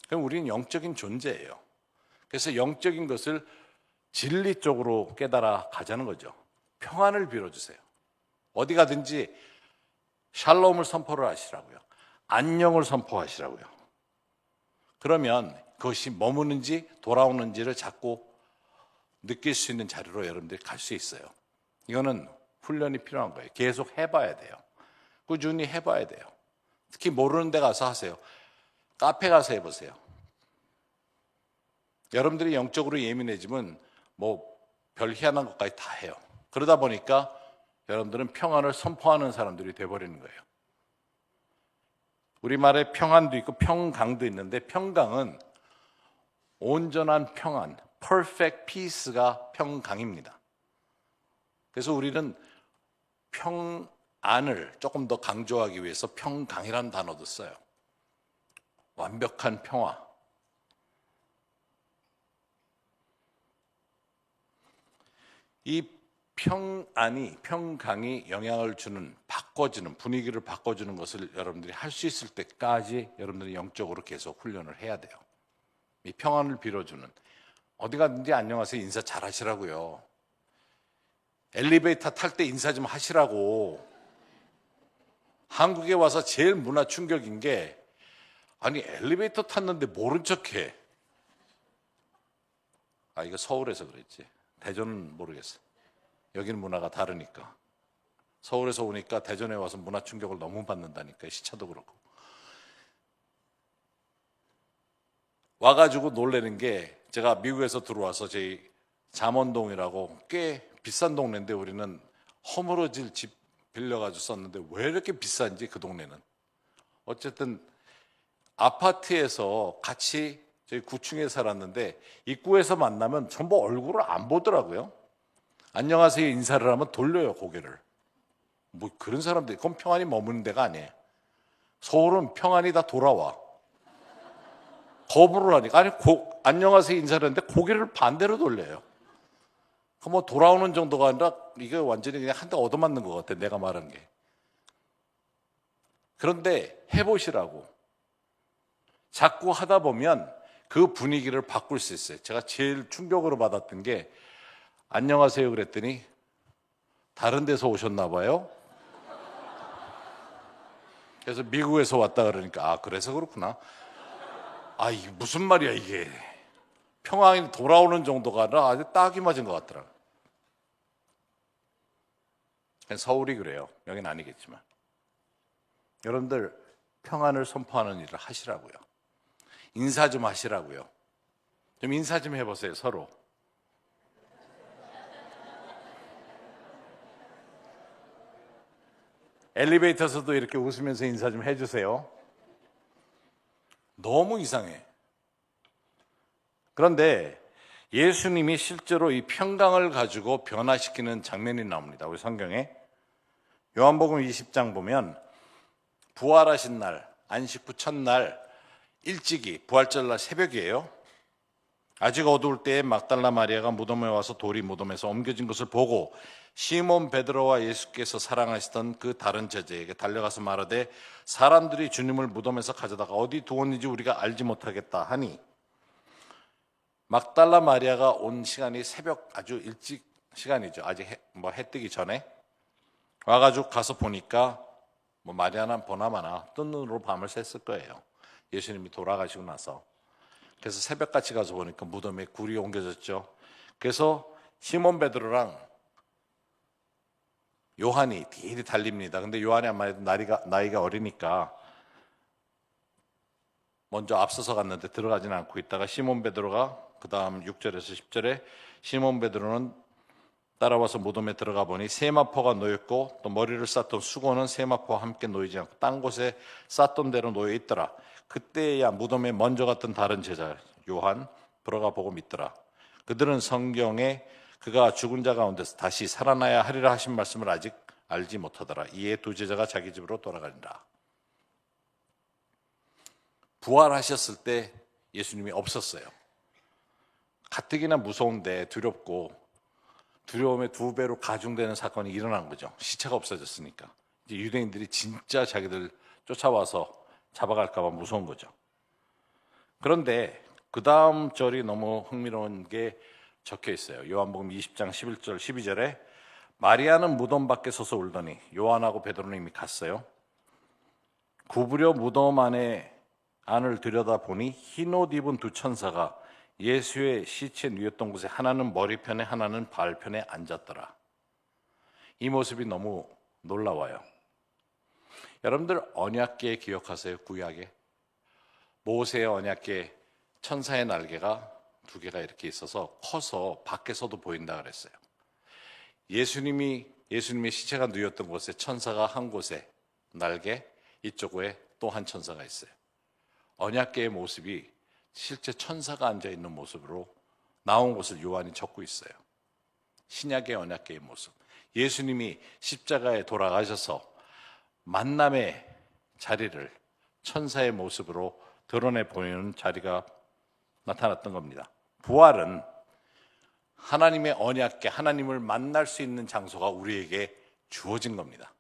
그럼 우리는 영적인 존재예요. 그래서 영적인 것을 진리 쪽으로 깨달아 가자는 거죠. 평안을 빌어주세요. 어디 가든지 샬롬을 선포를 하시라고요. 안녕을 선포하시라고요. 그러면 그것이 머무는지 돌아오는지를 자꾸 느낄 수 있는 자리로 여러분들이 갈 수 있어요. 이거는 훈련이 필요한 거예요. 계속 해봐야 돼요. 꾸준히 해봐야 돼요. 특히 모르는 데 가서 하세요. 카페 가서 해보세요. 여러분들이 영적으로 예민해지면 뭐 별 희한한 것까지 다 해요. 그러다 보니까 여러분들은 평안을 선포하는 사람들이 돼버리는 거예요. 우리말에 평안도 있고 평강도 있는데 평강은 온전한 평안, perfect peace가 평강입니다. 그래서 우리는 평안을 조금 더 강조하기 위해서 평강이라는 단어도 써요. 완벽한 평화. 이 평안이, 평강이 영향을 주는, 바꿔주는, 분위기를 바꿔주는 것을 여러분들이 할 수 있을 때까지 여러분들이 영적으로 계속 훈련을 해야 돼요. 이 평안을 빌어주는, 어디 가든지 안녕하세요 인사 잘 하시라고요. 엘리베이터 탈 때 인사 좀 하시라고. 한국에 와서 제일 문화 충격인 게, 아니 엘리베이터 탔는데 모른 척해. 아, 이거 서울에서 그랬지. 대전은 모르겠어. 여기는 문화가 다르니까. 서울에서 오니까 대전에 와서 문화 충격을 너무 받는다니까. 시차도 그렇고. 와가지고 놀라는 게, 제가 미국에서 들어와서 저희 잠원동이라고 꽤 비싼 동네인데 우리는 허물어질 집 빌려가지고 썼는데 왜 이렇게 비싼지 그 동네는. 어쨌든 아파트에서 같이 저희 9층에 살았는데 입구에서 만나면 전부 얼굴을 안 보더라고요. 안녕하세요 인사를 하면 돌려요 고개를. 뭐 그런 사람들이, 그건 평안이 머무는 데가 아니에요. 서울은 평안이 다 돌아와. 거부를 하니까, 아니 안녕하세요 인사를 했는데 고개를 반대로 돌려요. 뭐 돌아오는 정도가 아니라 이게 완전히 그냥 한 대 얻어맞는 것 같아, 내가 말한 게. 그런데 해보시라고. 자꾸 하다 보면 그 분위기를 바꿀 수 있어요. 제가 제일 충격으로 받았던 게, 안녕하세요 그랬더니 다른 데서 오셨나 봐요. 그래서 미국에서 왔다 그러니까, 아 그래서 그렇구나. 아 이게 무슨 말이야 이게. 평안이 돌아오는 정도가 아니라 아주 딱이 맞은 것 같더라고요. 서울이 그래요. 여긴 아니겠지만. 여러분들 평안을 선포하는 일을 하시라고요. 인사 좀 하시라고요. 좀 인사 좀 해보세요, 서로. 엘리베이터에서도 이렇게 웃으면서 인사 좀 해주세요. 너무 이상해. 그런데 예수님이 실제로 이 평강을 가지고 변화시키는 장면이 나옵니다. 우리 성경에. 요한복음 20장 보면 부활하신 날, 안식 후 첫날 일찍이, 부활절 날 새벽이에요. 아직 어두울 때에 막달라 마리아가 무덤에 와서 돌이 무덤에서 옮겨진 것을 보고 시몬 베드로와 예수께서 사랑하시던 그 다른 제자에게 달려가서 말하되 사람들이 주님을 무덤에서 가져다가 어디 두었는지 우리가 알지 못하겠다 하니, 막달라 마리아가 온 시간이 새벽 아주 일찍 시간이죠. 아직 해 뜨기 전에 와가지고 가서 보니까 마리아는 보나마나 뜬 눈으로 밤을 샜을 거예요. 예수님이 돌아가시고 나서. 그래서 새벽같이 가서 보니까 무덤에 굴이 옮겨졌죠. 그래서 시몬 베드로랑 요한이 뒤리 달립니다. 근데 요한이 아무래도 나이가 어리니까 먼저 앞서서 갔는데 들어가지는 않고 있다가 시몬 베드로가 그 다음 6절에서 10절에 시몬 베드로는 따라와서 무덤에 들어가 보니 세마포가 놓였고 또 머리를 쌌던 수건은 세마포와 함께 놓이지 않고 딴 곳에 쌌던 대로 놓여 있더라. 그때야 무덤에 먼저 갔던 다른 제자 요한 들어가 보고 믿더라. 그들은 성경에 그가 죽은 자 가운데서 다시 살아나야 하리라 하신 말씀을 아직 알지 못하더라. 이에 두 제자가 자기 집으로 돌아가니라. 부활하셨을 때 예수님이 없었어요. 가뜩이나 무서운데 두렵고 두려움의 두 배로 가중되는 사건이 일어난 거죠. 시체가 없어졌으니까. 이제 유대인들이 진짜 자기들 쫓아와서 잡아갈까 봐 무서운 거죠. 그런데 그 다음 절이 너무 흥미로운 게 적혀 있어요. 요한복음 20장 11절 12절에 마리아는 무덤 밖에 서서 울더니 요한하고 베드로는 이미 갔어요. 구부려 무덤 안을 들여다보니 흰 옷 입은 두 천사가 예수의 시체 누였던 곳에 하나는 머리편에 하나는 발편에 앉았더라. 이 모습이 너무 놀라워요. 여러분들 언약궤 기억하세요? 구약에 모세의 언약궤 천사의 날개가 두 개가 이렇게 있어서 커서 밖에서도 보인다 그랬어요. 예수님의 시체가 누였던 곳에 천사가 한 곳에 날개 이쪽에 또 한 천사가 있어요. 언약궤의 모습이 실제 천사가 앉아있는 모습으로 나온 것을 요한이 적고 있어요. 신약의 언약궤의 모습. 예수님이 십자가에 돌아가셔서 만남의 자리를 천사의 모습으로 드러내 보이는 자리가 나타났던 겁니다. 부활은 하나님의 언약궤, 하나님을 만날 수 있는 장소가 우리에게 주어진 겁니다.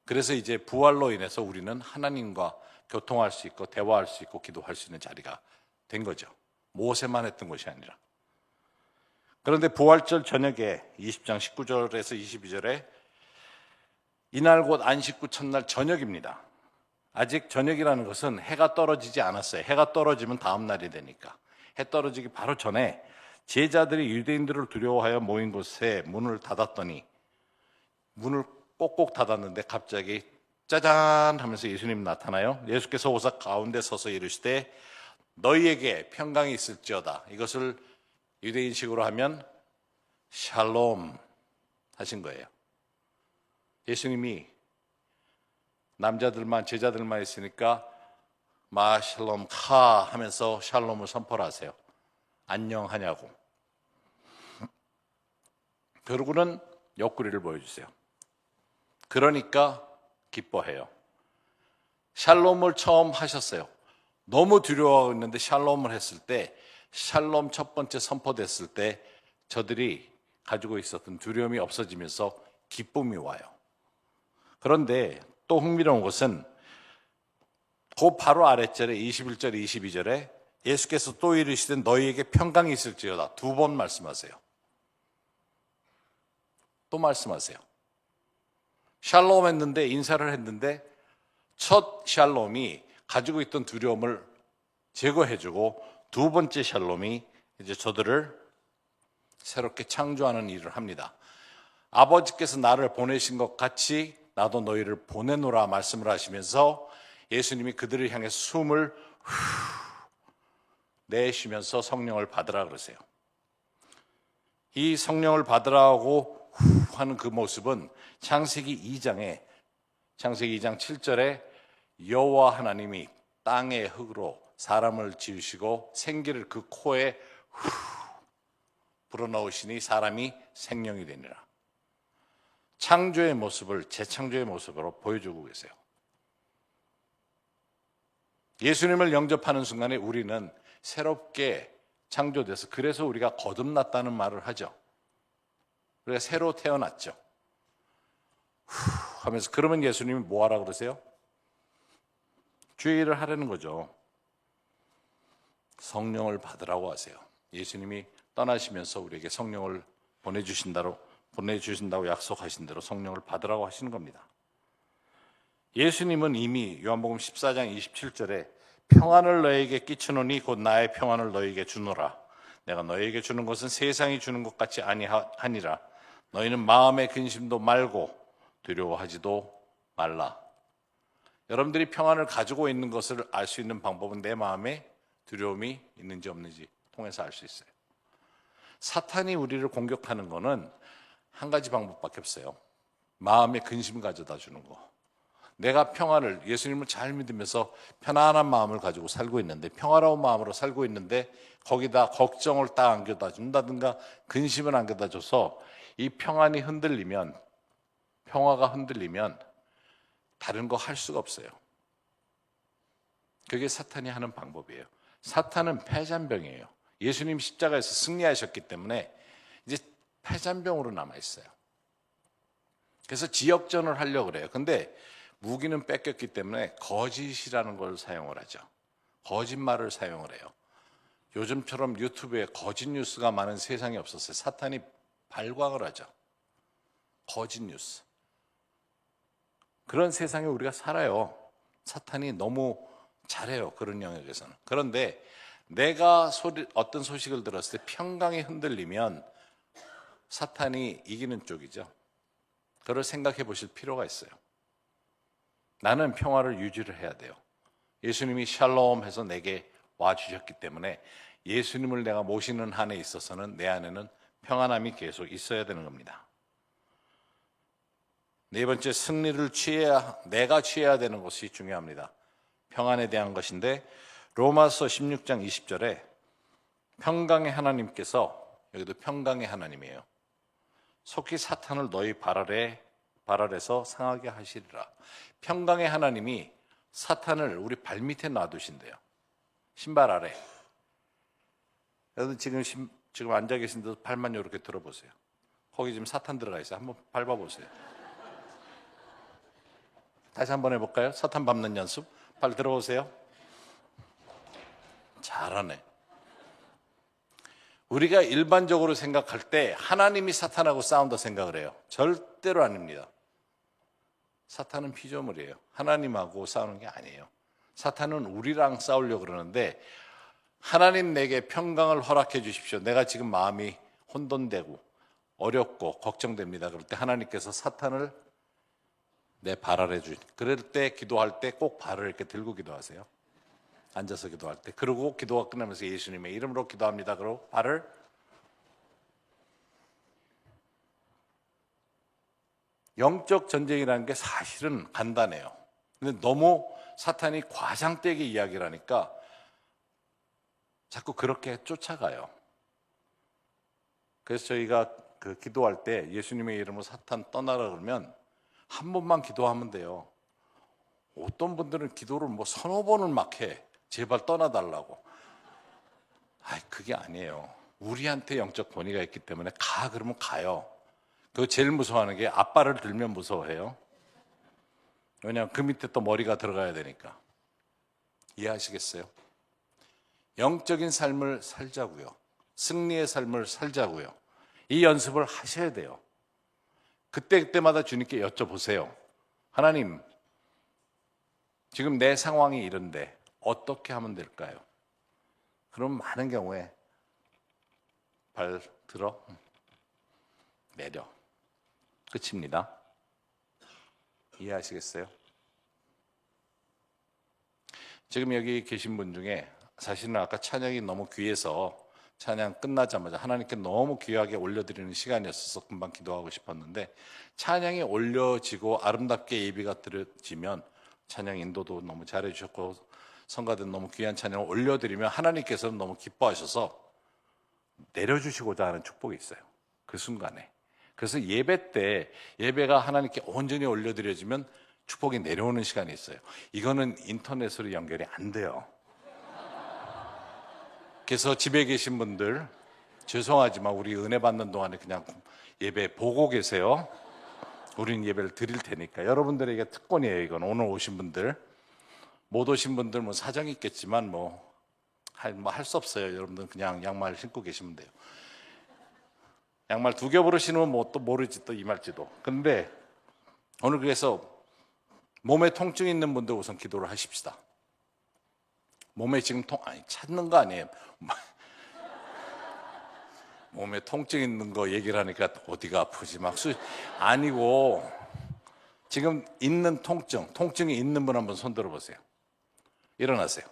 그래서 이제 부활로 인해서 우리는 하나님과 교통할 수 있고 대화할 수 있고 기도할 수 있는 자리가 된 거죠. 모세만 했던 것이 아니라. 그런데 부활절 저녁에 20장 19절에서 22절에 이날 곧 안식 후 첫날 저녁입니다. 아직 저녁이라는 것은 해가 떨어지지 않았어요. 해가 떨어지면 다음 날이 되니까. 해 떨어지기 바로 전에 제자들이 유대인들을 두려워하여 모인 곳에 문을 닫았더니 문을 꼭꼭 닫았는데 갑자기 짜잔 하면서 예수님 나타나요. 예수께서 오사 가운데 서서 이르시되 너희에게 평강이 있을지어다. 이것을 유대인식으로 하면 샬롬 하신 거예요. 예수님이 남자들만 제자들만 있으니까 마 샬롬 카 하면서 샬롬을 선포를 하세요. 안녕하냐고. 그러고는 옆구리를 보여주세요. 그러니까 기뻐해요. 샬롬을 처음 하셨어요. 너무 두려워하고 있는데 샬롬을 했을 때, 샬롬 첫 번째 선포됐을 때 저들이 가지고 있었던 두려움이 없어지면서 기쁨이 와요. 그런데 또 흥미로운 것은 그 바로 아랫절에 21절 22절에 예수께서 또 이르시되 너희에게 평강이 있을지어다. 두 번 말씀하세요. 또 말씀하세요. 샬롬 했는데, 인사를 했는데 첫 샬롬이 가지고 있던 두려움을 제거해주고 두 번째 샬롬이 이제 저들을 새롭게 창조하는 일을 합니다. 아버지께서 나를 보내신 것 같이 나도 너희를 보내노라 말씀을 하시면서 예수님이 그들을 향해 숨을 내쉬면서 성령을 받으라 그러세요. 이 성령을 받으라고 하는 그 모습은 창세기 2장 7절에 여호와 하나님이 땅의 흙으로 사람을 지으시고 생기를 그 코에 불어넣으시니 사람이 생명이 되니라. 창조의 모습을 재창조의 모습으로 보여주고 계세요. 예수님을 영접하는 순간에 우리는 새롭게 창조돼서 그래서 우리가 거듭났다는 말을 하죠. 우리가 새로 태어났죠. 하면서 그러면 예수님이 뭐 하라 그러세요? 주의를 하라는 거죠. 성령을 받으라고 하세요. 예수님이 떠나시면서 우리에게 성령을 보내주신다고 약속하신 대로 성령을 받으라고 하시는 겁니다. 예수님은 이미 요한복음 14장 27절에 평안을 너에게 끼치노니 곧 나의 평안을 너에게 주노라. 내가 너에게 주는 것은 세상이 주는 것 같이 아니하니라. 너희는 마음의 근심도 말고 두려워하지도 말라. 여러분들이 평안을 가지고 있는 것을 알 수 있는 방법은 내 마음에 두려움이 있는지 없는지 통해서 알 수 있어요. 사탄이 우리를 공격하는 거는 한 가지 방법밖에 없어요. 마음에 근심 가져다 주는 거. 내가 평안을, 예수님을 잘 믿으면서 편안한 마음을 가지고 살고 있는데, 평화로운 마음으로 살고 있는데 거기다 걱정을 딱 안겨다 준다든가 근심을 안겨다 줘서 이 평안이 흔들리면, 평화가 흔들리면 다른 거 할 수가 없어요. 그게 사탄이 하는 방법이에요. 사탄은 패잔병이에요. 예수님 십자가에서 승리하셨기 때문에 이제 패잔병으로 남아있어요. 그래서 지역전을 하려고 그래요. 근데 무기는 뺏겼기 때문에 거짓이라는 걸 사용을 하죠. 거짓말을 사용을 해요. 요즘처럼 유튜브에 거짓 뉴스가 많은 세상이 없었어요. 사탄이 발광을 하죠. 거짓 뉴스. 그런 세상에 우리가 살아요. 사탄이 너무 잘해요. 그런 영역에서는. 그런데 내가 어떤 소식을 들었을 때 평강이 흔들리면 사탄이 이기는 쪽이죠. 그걸 생각해 보실 필요가 있어요. 나는 평화를 유지를 해야 돼요. 예수님이 샬롬 해서 내게 와주셨기 때문에 예수님을 내가 모시는 한에 있어서는 내 안에는 평안함이 계속 있어야 되는 겁니다. 네 번째, 승리를 내가 취해야 되는 것이 중요합니다. 평안에 대한 것인데 로마서 16장 20절에 평강의 하나님께서, 여기도 평강의 하나님이에요. 속히 사탄을 너희 발 아래서 상하게 하시리라. 평강의 하나님이 사탄을 우리 발 밑에 놔두신대요. 신발 아래. 여러분 지금 앉아 계신 데서 발만 이렇게 들어보세요. 거기 지금 사탄 들어가 있어요. 한번 밟아보세요. 다시 한번 해볼까요? 사탄 밟는 연습. 발 들어보세요. 잘하네. 우리가 일반적으로 생각할 때 하나님이 사탄하고 싸운다 생각을 해요. 절대로 아닙니다. 사탄은 피조물이에요. 하나님하고 싸우는 게 아니에요. 사탄은 우리랑 싸우려고 그러는데, 하나님 내게 평강을 허락해 주십시오. 내가 지금 마음이 혼돈되고 어렵고 걱정됩니다. 그럴 때 하나님께서 사탄을 내 발 아래 주시. 그럴 때 기도할 때 꼭 발을 이렇게 들고 기도하세요. 앉아서 기도할 때. 그리고 기도가 끝나면서 예수님의 이름으로 기도합니다. 그리고 발을. 영적 전쟁이라는 게 사실은 간단해요. 근데 너무 사탄이 과장되게 이야기를 하니까 자꾸 그렇게 쫓아가요. 그래서 저희가 기도할 때 예수님의 이름으로 사탄 떠나라 그러면 한 번만 기도하면 돼요. 어떤 분들은 기도를 서너 번을 막 해. 제발 떠나달라고. 그게 아니에요. 우리한테 영적 권위가 있기 때문에 가 그러면 가요. 그 제일 무서워하는 게 앞발을 들면 무서워해요. 왜냐하면 그 밑에 또 머리가 들어가야 되니까. 이해하시겠어요? 영적인 삶을 살자고요. 승리의 삶을 살자고요. 이 연습을 하셔야 돼요. 그때마다 주님께 여쭤보세요. 하나님, 지금 내 상황이 이런데 어떻게 하면 될까요? 그럼 많은 경우에 발 들어, 내려. 끝입니다. 이해하시겠어요? 지금 여기 계신 분 중에 사실은 아까 찬양이 너무 귀해서 찬양 끝나자마자 하나님께 너무 귀하게 올려드리는 시간이었어서 금방 기도하고 싶었는데, 찬양이 올려지고 아름답게 예비가 드려지면 찬양 인도도 너무 잘해주셨고 성가된 너무 귀한 찬양을 올려드리면 하나님께서는 너무 기뻐하셔서 내려주시고자 하는 축복이 있어요. 그 순간에. 그래서 예배 때 예배가 하나님께 온전히 올려드려지면 축복이 내려오는 시간이 있어요. 이거는 인터넷으로 연결이 안 돼요. 밖에서 집에 계신 분들 죄송하지만 우리 은혜 받는 동안에 그냥 예배 보고 계세요. 우리는 예배를 드릴 테니까. 여러분들에게 특권이에요. 이건 오늘 오신 분들, 못 오신 분들 뭐 사정이 있겠지만 할 수 없어요. 여러분들 그냥 양말 신고 계시면 돼요. 양말 두 겹으로 신으면 뭐 또 모르지 또 임할지도. 근데 오늘 그래서 몸에 통증이 있는 분들 우선 기도를 하십시다. 몸에 지금 찾는 거 아니에요. 몸에 통증 있는 거 얘기를 하니까 어디가 아프지 아니고 지금 있는 통증이 있는 분 한번 손 들어보세요. 일어나세요.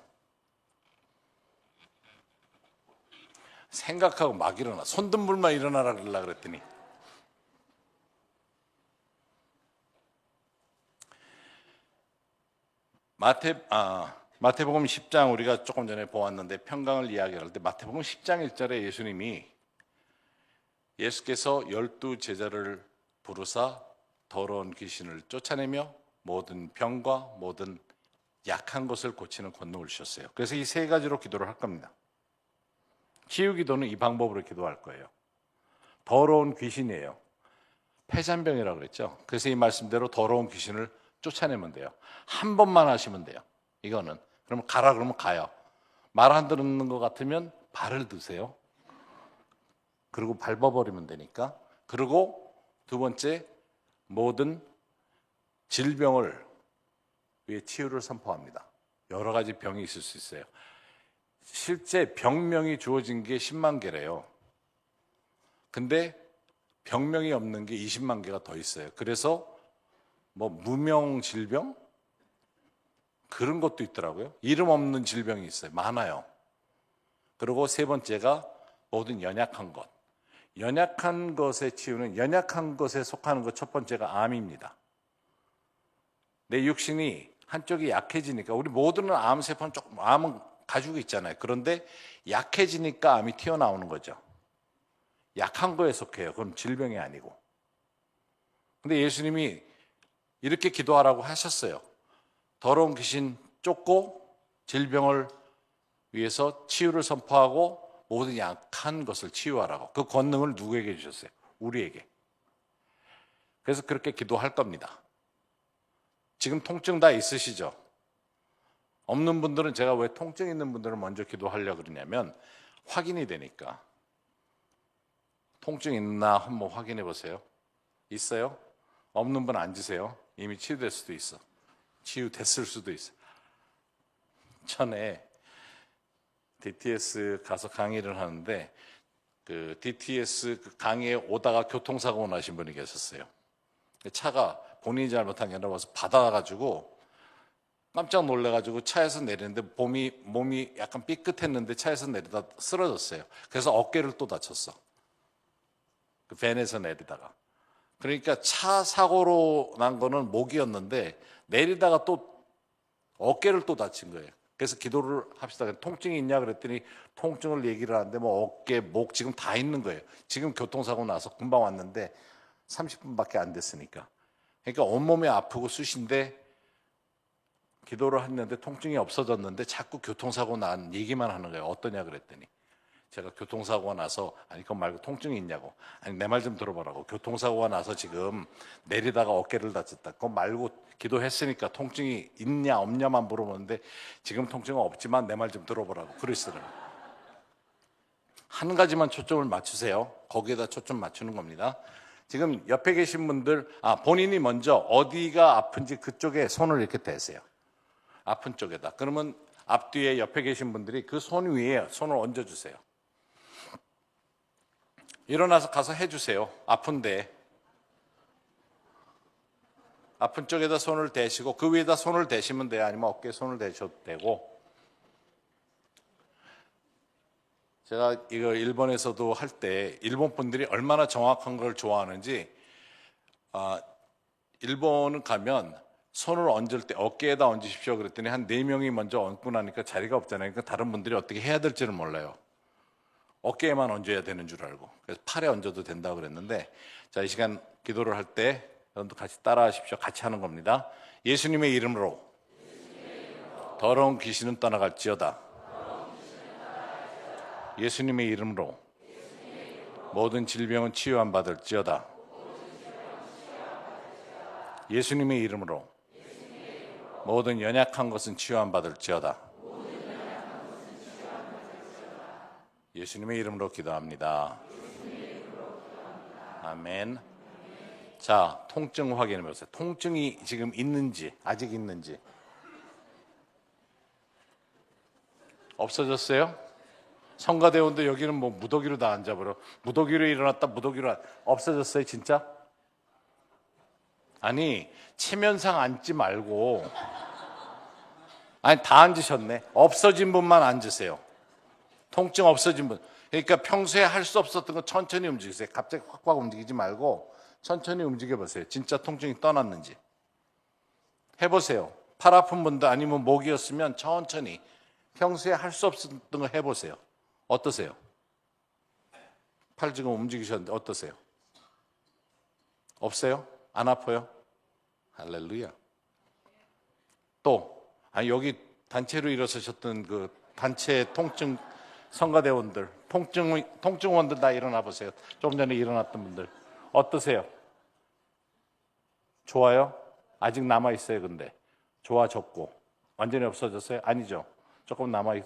생각하고 막 일어나. 손든 분만 일어나라 그러려고 그랬더니 마태복음 10장 우리가 조금 전에 보았는데 평강을 이야기할 때 마태복음 10장 1절에 예수께서 12 제자를 부르사 더러운 귀신을 쫓아내며 모든 병과 모든 약한 것을 고치는 권능을 주셨어요. 그래서 이 세 가지로 기도를 할 겁니다. 치유 기도는 이 방법으로 기도할 거예요. 더러운 귀신이에요. 폐잔병이라고 그랬죠. 그래서 이 말씀대로 더러운 귀신을 쫓아내면 돼요. 한 번만 하시면 돼요. 이거는 그러면 가라 그러면 가요. 말 안 듣는 것 같으면 발을 드세요. 그리고 밟아버리면 되니까. 그리고 두 번째, 모든 질병을 위해 치유를 선포합니다. 여러 가지 병이 있을 수 있어요. 실제 병명이 주어진 게 10만 개래요. 근데 병명이 없는 게 20만 개가 더 있어요. 그래서 무명 질병? 그런 것도 있더라고요. 이름 없는 질병이 있어요. 많아요. 그리고 세 번째가 모든 연약한 것. 연약한 것의 치유는 연약한 것에 속하는 것 첫 번째가 암입니다. 내 육신이 한쪽이 약해지니까 우리 모두는 암세포는 암은 가지고 있잖아요. 그런데 약해지니까 암이 튀어나오는 거죠. 약한 거에 속해요. 그건 질병이 아니고. 근데 예수님이 이렇게 기도하라고 하셨어요. 더러운 귀신 쫓고 질병을 위해서 치유를 선포하고 모든 약한 것을 치유하라고. 그 권능을 누구에게 주셨어요? 우리에게. 그래서 그렇게 기도할 겁니다. 지금 통증 다 있으시죠? 없는 분들은 제가 왜 통증 있는 분들은 먼저 기도하려고 그러냐면 확인이 되니까. 통증 있나 한번 확인해 보세요. 있어요? 없는 분 앉으세요. 이미 치유될 수도 있어. 치유됐을 수도 있어. 전에 DTS 가서 강의를 하는데 그 DTS 그 강의에 오다가 교통사고 나신 분이 계셨어요. 차가 본인이 잘못한 게 아니라 와서 받아가지고 깜짝 놀래가지고 차에서 내리는데 몸이 약간 삐끗했는데 차에서 내리다 쓰러졌어요. 그래서 어깨를 또 다쳤어. 그 밴에서 내리다가. 그러니까 차 사고로 난 거는 목이었는데 내리다가 또 어깨를 또 다친 거예요. 그래서 기도를 합시다. 통증이 있냐 그랬더니 통증을 얘기를 하는데 어깨, 목 지금 다 있는 거예요. 지금 교통사고 나서 금방 왔는데 30분밖에 안 됐으니까. 그러니까 온몸이 아프고 쑤신데 기도를 했는데 통증이 없어졌는데 자꾸 교통사고 난 얘기만 하는 거예요. 어떠냐 그랬더니 제가 교통사고가 나서 아니 그건 말고 통증이 있냐고. 아니 내 말 좀 들어보라고. 교통사고가 나서 지금 내리다가 어깨를 다쳤다. 그거 말고 기도했으니까 통증이 있냐 없냐만 물어보는데 지금 통증은 없지만 내 말 좀 들어보라고. 그러시더라고요. 한 가지만 초점을 맞추세요. 거기에다 초점 맞추는 겁니다. 지금 옆에 계신 분들 본인이 먼저 어디가 아픈지 그쪽에 손을 이렇게 대세요. 아픈 쪽에다. 그러면 앞뒤에 옆에 계신 분들이 그 손 위에 손을 얹어주세요. 일어나서 가서 해주세요. 아픈데. 아픈 쪽에다 손을 대시고 그 위에다 손을 대시면 돼요. 아니면 어깨에 손을 대셔도 되고. 제가 이거 일본에서도 할 때 일본 분들이 얼마나 정확한 걸 좋아하는지 일본은 가면 손을 얹을 때 어깨에다 얹으십시오 그랬더니 한 4명이 먼저 얹고 나니까 자리가 없잖아요. 그러니까 다른 분들이 어떻게 해야 될지를 몰라요. 어깨에만 얹어야 되는 줄 알고. 그래서 팔에 얹어도 된다고 그랬는데 자, 이 시간 기도를 할 때 여러분도 같이 따라 하십시오. 같이 하는 겁니다. 예수님의 이름으로 더러운 귀신은 떠나갈지어다. 예수님의 이름으로 모든 질병은 치유함 받을지어다. 예수님의 이름으로 모든 연약한 것은 치유함 받을지어다. 예수님의 이름으로 기도합니다. 아멘. 자, 통증 확인해 보세요. 통증이 지금 있는지, 아직 있는지. 없어졌어요? 성가대원도 여기는 뭐 무더기로 다 앉아버려. 무더기로 일어났다, 무더기로 없어졌어요, 진짜? 아니, 체면상 앉지 말고. 아니, 다 앉으셨네. 없어진 분만 앉으세요. 통증 없어진 분. 그러니까 평소에 할 수 없었던 거 천천히 움직이세요. 갑자기 확 움직이지 말고 천천히 움직여 보세요. 진짜 통증이 떠났는지. 해보세요. 팔 아픈 분도 아니면 목이었으면 천천히 평소에 할 수 없었던 거 해보세요. 어떠세요? 팔 지금 움직이셨는데 어떠세요? 없어요? 안 아파요? 할렐루야. 또 아니 여기 단체로 일어서셨던 그 단체 통증 성가대원들, 통증원들 다 일어나 보세요. 조금 전에 일어났던 분들 어떠세요? 좋아요? 아직 남아 있어요. 근데 좋아졌고 완전히 없어졌어요? 아니죠. 조금 남아 있.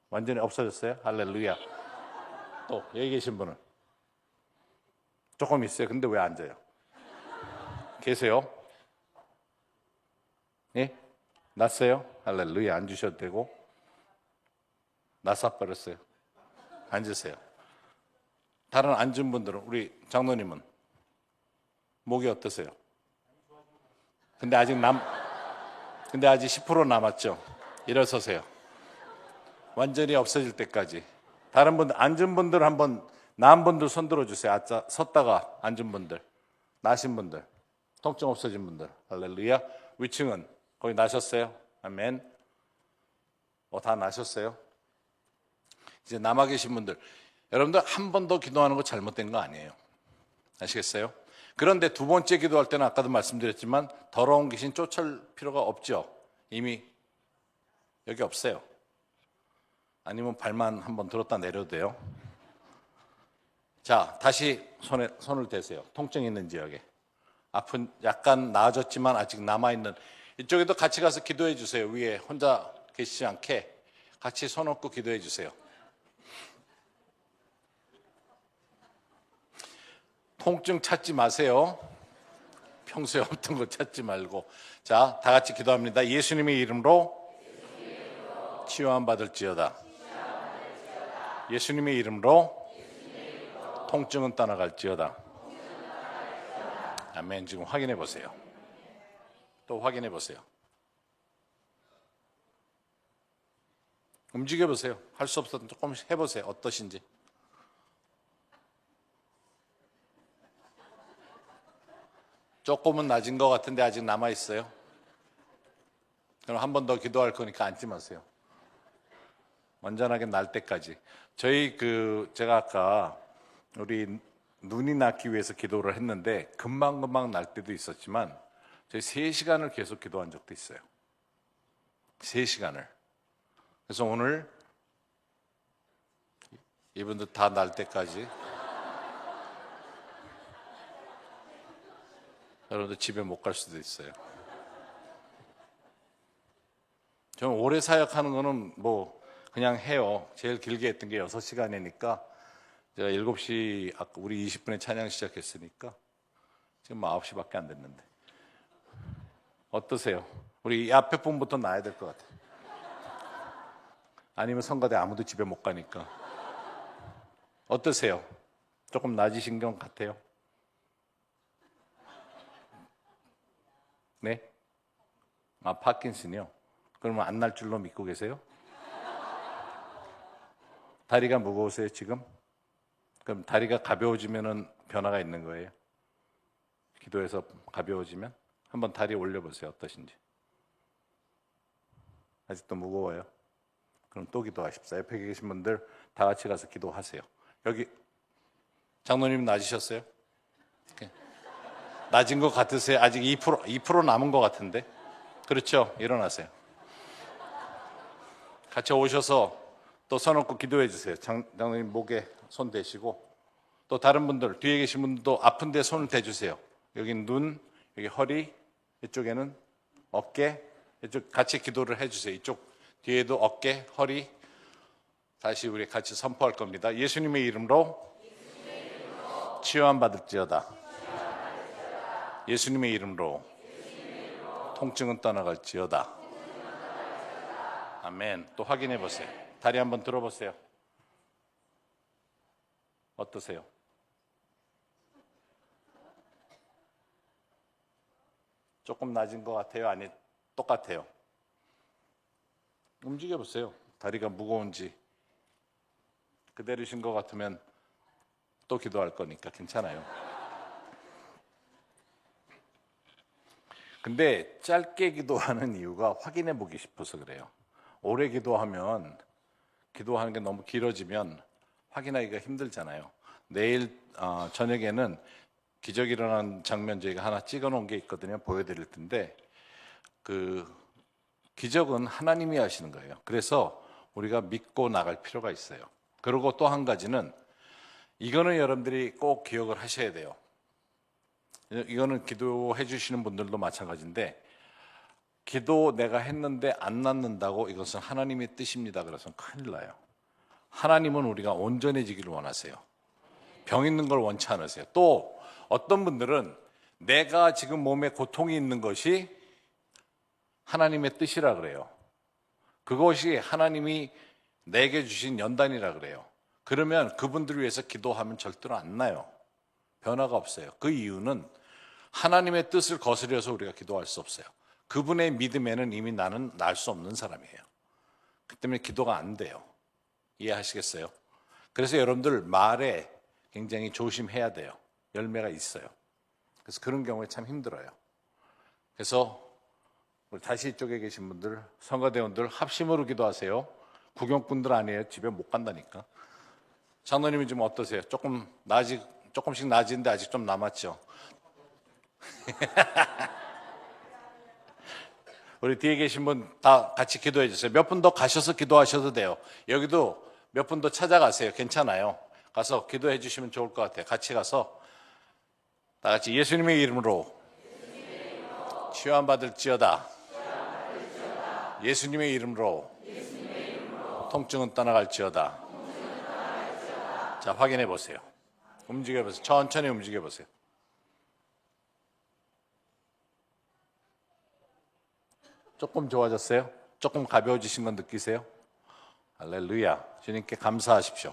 완전히 없어졌어요? 할렐루야. 또 여기 계신 분은 조금 있어요. 근데 왜 앉아요? 계세요? 예? 났어요? 할렐루야. 앉으셔도 되고. 나사버렸어요. 앉으세요. 다른 앉은 분들은 우리 장로님은 목이 어떠세요? 근데 아직 10% 남았죠. 일어서세요. 완전히 없어질 때까지. 다른 분들 앉은 분들 한번 나은 분들 손 들어주세요. 아까 섰다가 앉은 분들, 나신 분들, 통증 없어진 분들. 할렐루야. 위층은 거기 나셨어요? 아멘. 다 나셨어요? 이제 남아 계신 분들, 여러분들 한 번 더 기도하는 거 잘못된 거 아니에요. 아시겠어요? 그런데 두 번째 기도할 때는 아까도 말씀드렸지만 더러운 귀신 쫓을 필요가 없죠. 이미 여기 없어요. 아니면 발만 한번 들었다 내려도 돼요. 자, 다시 손을 대세요. 통증 있는 지역에. 아픈 약간 나아졌지만 아직 남아있는 이쪽에도 같이 가서 기도해 주세요. 위에 혼자 계시지 않게 같이 손 얹고 기도해 주세요. 통증 찾지 마세요. 평소에 없던 거 찾지 말고. 자, 다 같이 기도합니다. 예수님의 이름으로 치유함 받을지어다. 예수님의 이름으로 통증은 떠나갈지어다. 아멘. 지금 확인해 보세요. 또 확인해 보세요. 움직여 보세요. 할 수 없어도 조금씩 해보세요. 어떠신지. 조금은 낮은 것 같은데 아직 남아 있어요. 그럼 한 번 더 기도할 거니까 앉지 마세요. 완전하게 날 때까지. 제가 아까 우리 눈이 낫기 위해서 기도를 했는데 금방금방 날 때도 있었지만 저희 3시간을 계속 기도한 적도 있어요. 3시간을. 그래서 오늘 이분들 다 날 때까지 여러분들 집에 못 갈 수도 있어요. 저는 오래 사역하는 거는 뭐 그냥 해요. 제일 길게 했던 게 6시간이니까 제가 7시 아까 우리 20분에 찬양 시작했으니까 지금 9시밖에 안 됐는데 어떠세요? 우리 앞에 분부터 나야 될 것 같아요. 아니면 성가대 아무도 집에 못 가니까 어떠세요? 조금 낮으신 것 같아요? 네? 파킨슨이요? 그러면 안 날 줄로 믿고 계세요? 다리가 무거우세요 지금? 그럼 다리가 가벼워지면 변화가 있는 거예요? 기도해서 가벼워지면? 한번 다리 올려보세요. 어떠신지. 아직도 무거워요? 그럼 또 기도하십시오. 옆에 계신 분들 다 같이 가서 기도하세요. 여기 장로님 낮으셨어요? 낮은 것 같으세요? 아직 2% 남은 것 같은데? 그렇죠? 일어나세요. 같이 오셔서 또 손 얹고 기도해 주세요. 장로님 목에 손 대시고, 또 다른 분들, 뒤에 계신 분들도 아픈 데 손을 대주세요. 여기 눈, 여기 허리, 이쪽에는 어깨, 이쪽 같이 기도를 해주세요. 이쪽 뒤에도 어깨, 허리. 다시 우리 같이 선포할 겁니다. 예수님의 이름으로 치유함 받을지어다. 예수님의 이름으로 통증은 떠나갈지어다. 아멘. 또 확인해 보세요. 다리 한번 들어보세요. 어떠세요? 조금 낮은 것 같아요? 아니, 똑같아요? 움직여 보세요. 다리가 무거운지. 그대로신 것 같으면 또 기도할 거니까 괜찮아요. 근데 짧게 기도하는 이유가 확인해 보기 싶어서 그래요. 오래 기도하면, 기도하는 게 너무 길어지면 확인하기가 힘들잖아요. 내일 저녁에는 기적이 일어난 장면 저희가 하나 찍어 놓은 게 있거든요. 보여드릴 텐데, 그 기적은 하나님이 하시는 거예요. 그래서 우리가 믿고 나갈 필요가 있어요. 그리고 또 한 가지는, 이거는 여러분들이 꼭 기억을 하셔야 돼요. 이거는 기도해 주시는 분들도 마찬가지인데, 기도 내가 했는데 안 낫는다고 이것은 하나님의 뜻입니다. 그래서 큰일 나요. 하나님은 우리가 온전해지기를 원하세요. 병 있는 걸 원치 않으세요. 또 어떤 분들은 내가 지금 몸에 고통이 있는 것이 하나님의 뜻이라 그래요. 그것이 하나님이 내게 주신 연단이라 그래요. 그러면 그분들을 위해서 기도하면 절대로 안 나요. 변화가 없어요. 그 이유는 하나님의 뜻을 거스려서 우리가 기도할 수 없어요. 그분의 믿음에는 이미 나는 날 수 없는 사람이에요. 그 때문에 기도가 안 돼요. 이해하시겠어요? 그래서 여러분들 말에 굉장히 조심해야 돼요. 열매가 있어요. 그래서 그런 경우에 참 힘들어요. 그래서 우리 다시 이쪽에 계신 분들, 성가대원들 합심으로 기도하세요. 구경꾼들 아니에요. 집에 못 간다니까. 장로님이 좀 어떠세요? 조금씩 나아지는데 아직 좀 남았죠? 우리 뒤에 계신 분 다 같이 기도해 주세요. 몇 분 더 가셔서 기도하셔도 돼요. 여기도 몇 분 더 찾아가세요. 괜찮아요. 가서 기도해 주시면 좋을 것 같아요. 같이 가서 다 같이 예수님의 이름으로 치유함 받을지어다. 예수님의 이름으로 통증은 떠나갈지어다. 자, 확인해 보세요. 움직여 보세요. 천천히 움직여 보세요. 조금 좋아졌어요? 조금 가벼워지신 건 느끼세요? 할렐루야. 주님께 감사하십시오.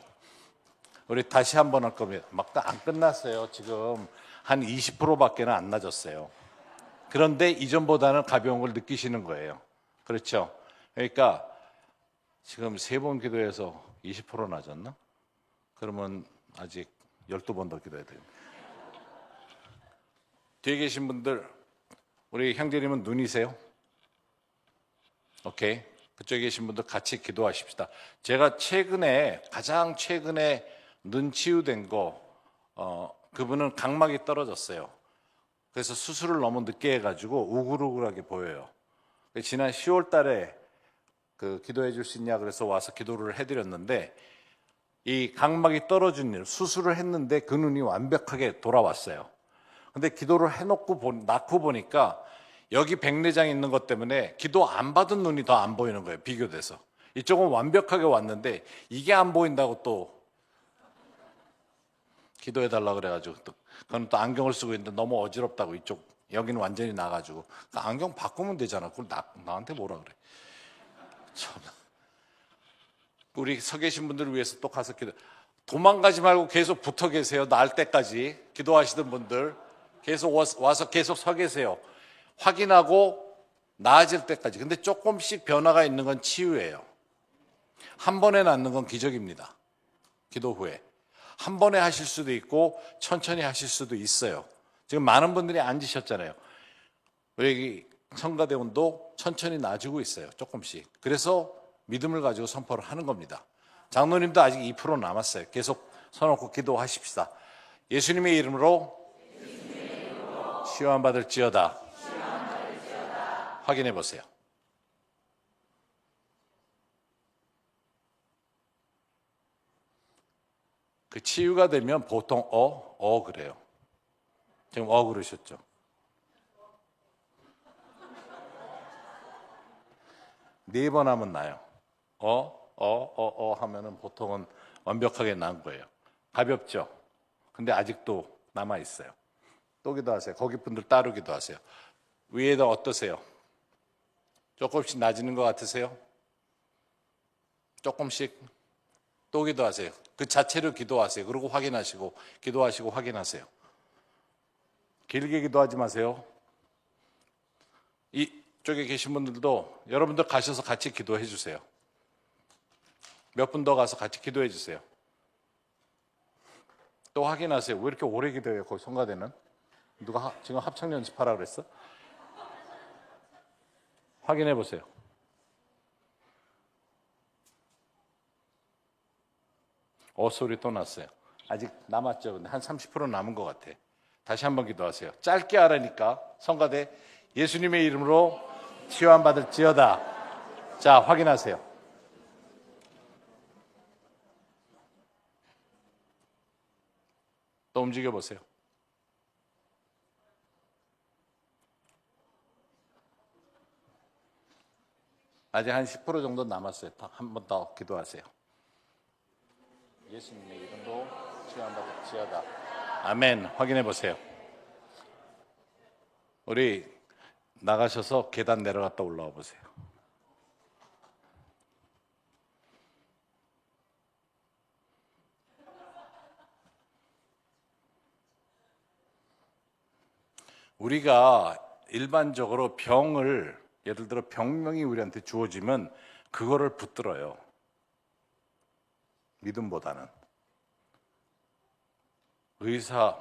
우리 다시 한번 할 겁니다. 막 안 끝났어요. 지금 한 20%밖에 안 낮았어요. 그런데 이전보다는 가벼운 걸 느끼시는 거예요. 그렇죠? 그러니까 지금 3번 기도해서 20% 낮았나? 그러면 아직 12번 더 기도해야 돼요. 뒤에 계신 분들, 우리 형제님은 눈이세요? 오케이. 그쪽에 계신 분들 같이 기도하십시다. 제가 가장 최근에 눈 치유된 거, 그분은 각막이 떨어졌어요. 그래서 수술을 너무 늦게 해가지고 우글우글하게 보여요. 지난 10월 달에 기도해 줄 수 있냐 그래서 와서 기도를 해드렸는데, 이 각막이 떨어진 일, 수술을 했는데 그 눈이 완벽하게 돌아왔어요. 근데 기도를 낳고 보니까 여기 백내장 있는 것 때문에 기도 안 받은 눈이 더 안 보이는 거예요. 비교돼서. 이쪽은 완벽하게 왔는데 이게 안 보인다고 또 기도해 달라고 그래가지고 그건 또 안경을 쓰고 있는데 너무 어지럽다고 여기는 완전히 나가지고 안경 바꾸면 되잖아. 그걸 나한테 뭐라 그래. 참. 우리 서 계신 분들을 위해서 또 가서 도망가지 말고 계속 붙어 계세요. 나을 때까지. 기도하시던 분들 계속 와서 계속 서 계세요. 확인하고 나아질 때까지. 근데 조금씩 변화가 있는 건 치유예요. 한 번에 낫는 건 기적입니다. 기도 후에. 한 번에 하실 수도 있고 천천히 하실 수도 있어요. 지금 많은 분들이 앉으셨잖아요. 여기 성가대원도 천천히 나아지고 있어요. 조금씩. 그래서 믿음을 가지고 선포를 하는 겁니다. 장로님도 아직 2% 남았어요. 계속 서놓고 기도하십시다. 예수님의 이름으로 치유함 받을지어다. 확인해 보세요. 그 치유가 되면 보통 그래요. 지금 그러셨죠? 네 번 하면 나요. 하면은 보통은 완벽하게 난 거예요. 가볍죠? 근데 아직도 남아 있어요. 또 기도하세요. 거기 분들 따로 기도하세요. 위에도 어떠세요? 조금씩 낮아지는 것 같으세요? 조금씩 또 기도하세요. 그 자체로 기도하세요. 그리고 확인하시고 기도하시고 확인하세요. 길게 기도하지 마세요. 이쪽에 계신 분들도 여러분들 가셔서 같이 기도해 주세요. 몇 분 더 가서 같이 기도해 주세요. 또 확인하세요. 왜 이렇게 오래 기도해요? 거기 성가대는 누가 지금 합창 연습하라 그랬어? 확인해 보세요. 소리 또 났어요. 아직 남았죠. 근데 한 30% 남은 것 같아. 다시 한번 기도하세요. 짧게 하라니까. 성가대 예수님의 이름으로 치유함받을지어다. 자, 확인하세요. 또 움직여 보세요. 아직 한 10% 정도 남았어요. 한 번 더 기도하세요. 예수님의 이름으로 치유함받을지어다. 아멘. 확인해 보세요. 우리 나가셔서 계단 내려갔다 올라와 보세요. 우리가 일반적으로 병을 예를 들어 병명이 우리한테 주어지면 그거를 붙들어요. 믿음보다는.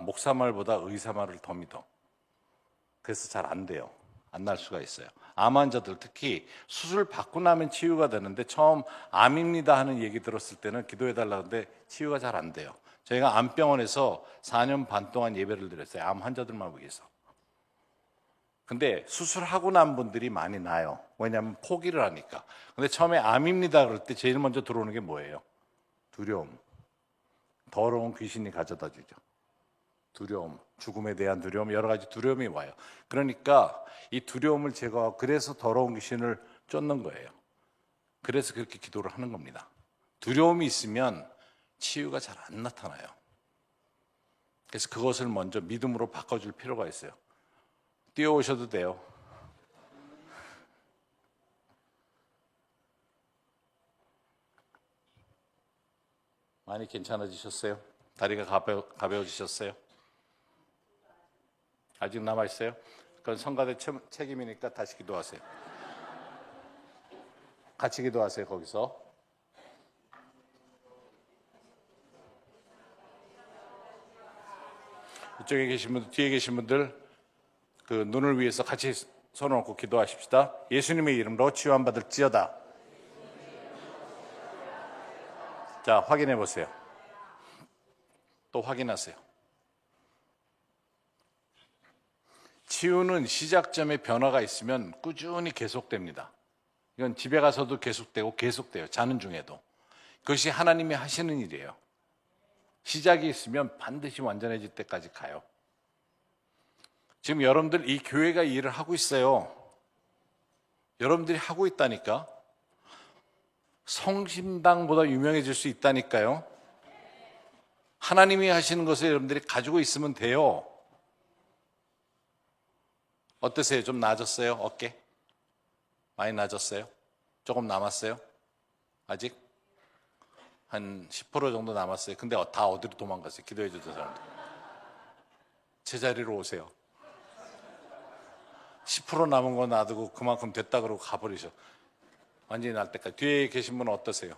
목사 말보다 의사 말을 더 믿어. 그래서 잘 안 돼요. 안 날 수가 있어요. 암 환자들 특히 수술 받고 나면 치유가 되는데 처음 암입니다 하는 얘기 들었을 때는 기도해 달라는데 치유가 잘 안 돼요. 저희가 암병원에서 4년 반 동안 예배를 드렸어요. 암 환자들만 위해서. 근데 수술하고 난 분들이 많이 나요. 왜냐하면 포기를 하니까. 근데 처음에 암입니다 그럴 때 제일 먼저 들어오는 게 뭐예요? 두려움. 더러운 귀신이 가져다 주죠. 두려움, 죽음에 대한 두려움, 여러 가지 두려움이 와요. 그러니까 이 두려움을 제거하고 그래서 더러운 귀신을 쫓는 거예요. 그래서 그렇게 기도를 하는 겁니다. 두려움이 있으면 치유가 잘 안 나타나요. 그래서 그것을 먼저 믿음으로 바꿔줄 필요가 있어요. 뛰어오셔도 돼요. 많이 괜찮아지셨어요? 다리가 가벼워지셨어요? 아직 남아있어요? 그건 성가대 책임이니까 다시 기도하세요. 같이 기도하세요. 거기서. 이쪽에 계신 분들, 뒤에 계신 분들 그 눈을 위해서 같이 손을 얹고 기도하십시다. 예수님의 이름으로 치유함받을지어다. 자, 확인해 보세요. 또 확인하세요. 치유는 시작점에 변화가 있으면 꾸준히 계속됩니다. 이건 집에 가서도 계속돼요. 자는 중에도. 그것이 하나님이 하시는 일이에요. 시작이 있으면 반드시 완전해질 때까지 가요. 지금 여러분들 이 교회가 이 일을 하고 있어요. 여러분들이 하고 있다니까. 성심당보다 유명해질 수 있다니까요. 하나님이 하시는 것을 여러분들이 가지고 있으면 돼요. 어떠세요? 좀 나아졌어요? 어깨? 많이 나아졌어요? 조금 남았어요? 아직? 한 10% 정도 남았어요. 근데 다 어디로 도망갔어요? 기도해 주던 사람들. 제자리로 오세요. 10% 남은 거 놔두고 그만큼 됐다 그러고 가버리셔. 완전히 날 때까지. 뒤에 계신 분은 어떠세요?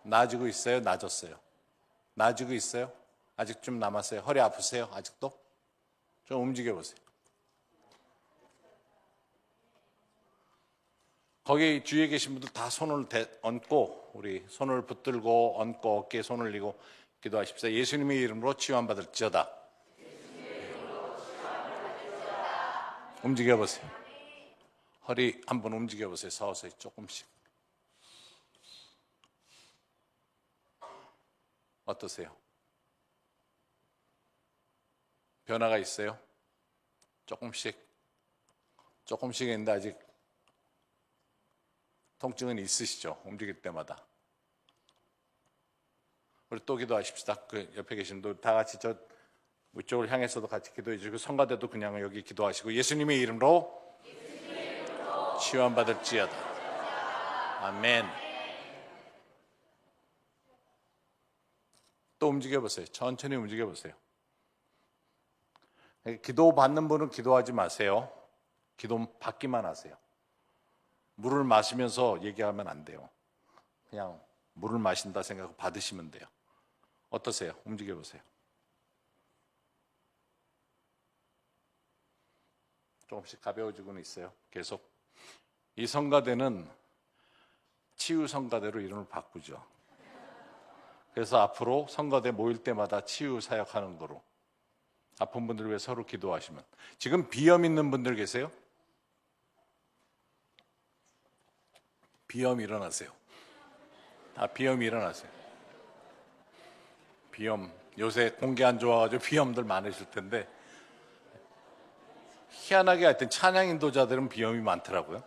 나아지고 있어요? 나아졌어요? 나아지고 있어요? 아직 좀 남았어요? 허리 아프세요? 아직도? 좀 움직여 보세요. 거기 주위에 계신 분들 다 손을 얹고 우리 손을 붙들고 얹고 어깨에 손을 올리고 기도하십시다. 예수님의 이름으로 치유함받을지어다. 움직여 보세요. 허리 한번 움직여 보세요. 서서히 조금씩. 어떠세요? 변화가 있어요? 조금씩인데 아직 통증은 있으시죠? 움직일 때마다. 우리 또 기도하십시다. 그 옆에 계신 분들 다 같이 저 이쪽을 향해서도 같이 기도해 주시고, 성가대도 그냥 여기 기도하시고, 예수님의 이름으로 치유받을지어다. 아멘. 또 움직여 보세요. 천천히 움직여 보세요. 기도 받는 분은 기도하지 마세요. 기도 받기만 하세요. 물을 마시면서 얘기하면 안 돼요. 그냥 물을 마신다 생각하고 받으시면 돼요. 어떠세요? 움직여 보세요. 조금씩 가벼워지고는 있어요. 계속. 이 성가대는 치유 성가대로 이름을 바꾸죠. 그래서 앞으로 성가대 모일 때마다 치유 사역하는 거로, 아픈 분들 위해 서로 기도하시면. 지금 비염 있는 분들 계세요? 비염 일어나세요. 다 비염 일어나세요. 비염, 요새 공기 안 좋아가지고 비염들 많으실 텐데, 희한하게 하여튼 찬양 인도자들은 비염이 많더라고요.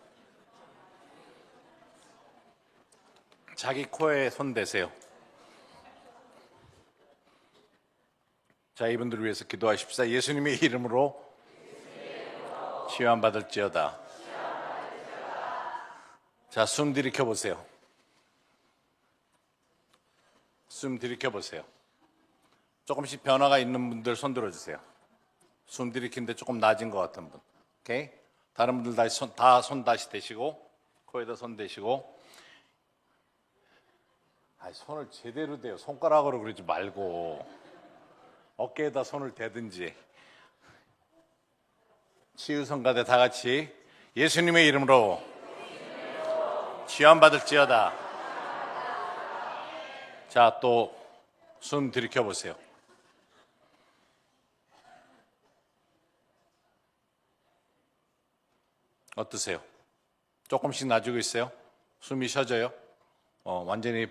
자기 코에 손 대세요. 자, 이분들을 위해서 기도하십시다. 예수님의 이름으로 치유함 받을지어다. 자, 숨 들이켜 보세요. 숨 들이켜 보세요. 조금씩 변화가 있는 분들 손 들어주세요. 숨 들이키는데 조금 낮은 것 같은 분. 오케이? 다른 분들 다시 손 다시 대시고, 코에다 손 대시고. 손을 제대로 대요. 손가락으로 그러지 말고 어깨에다 손을 대든지. 치유 성가대 다 같이 예수님의 이름으로 치유함 받을지어다. 자, 또 숨 들이켜 보세요. 어떠세요? 조금씩 나아지고 있어요? 숨이 쉬어져요? 완전히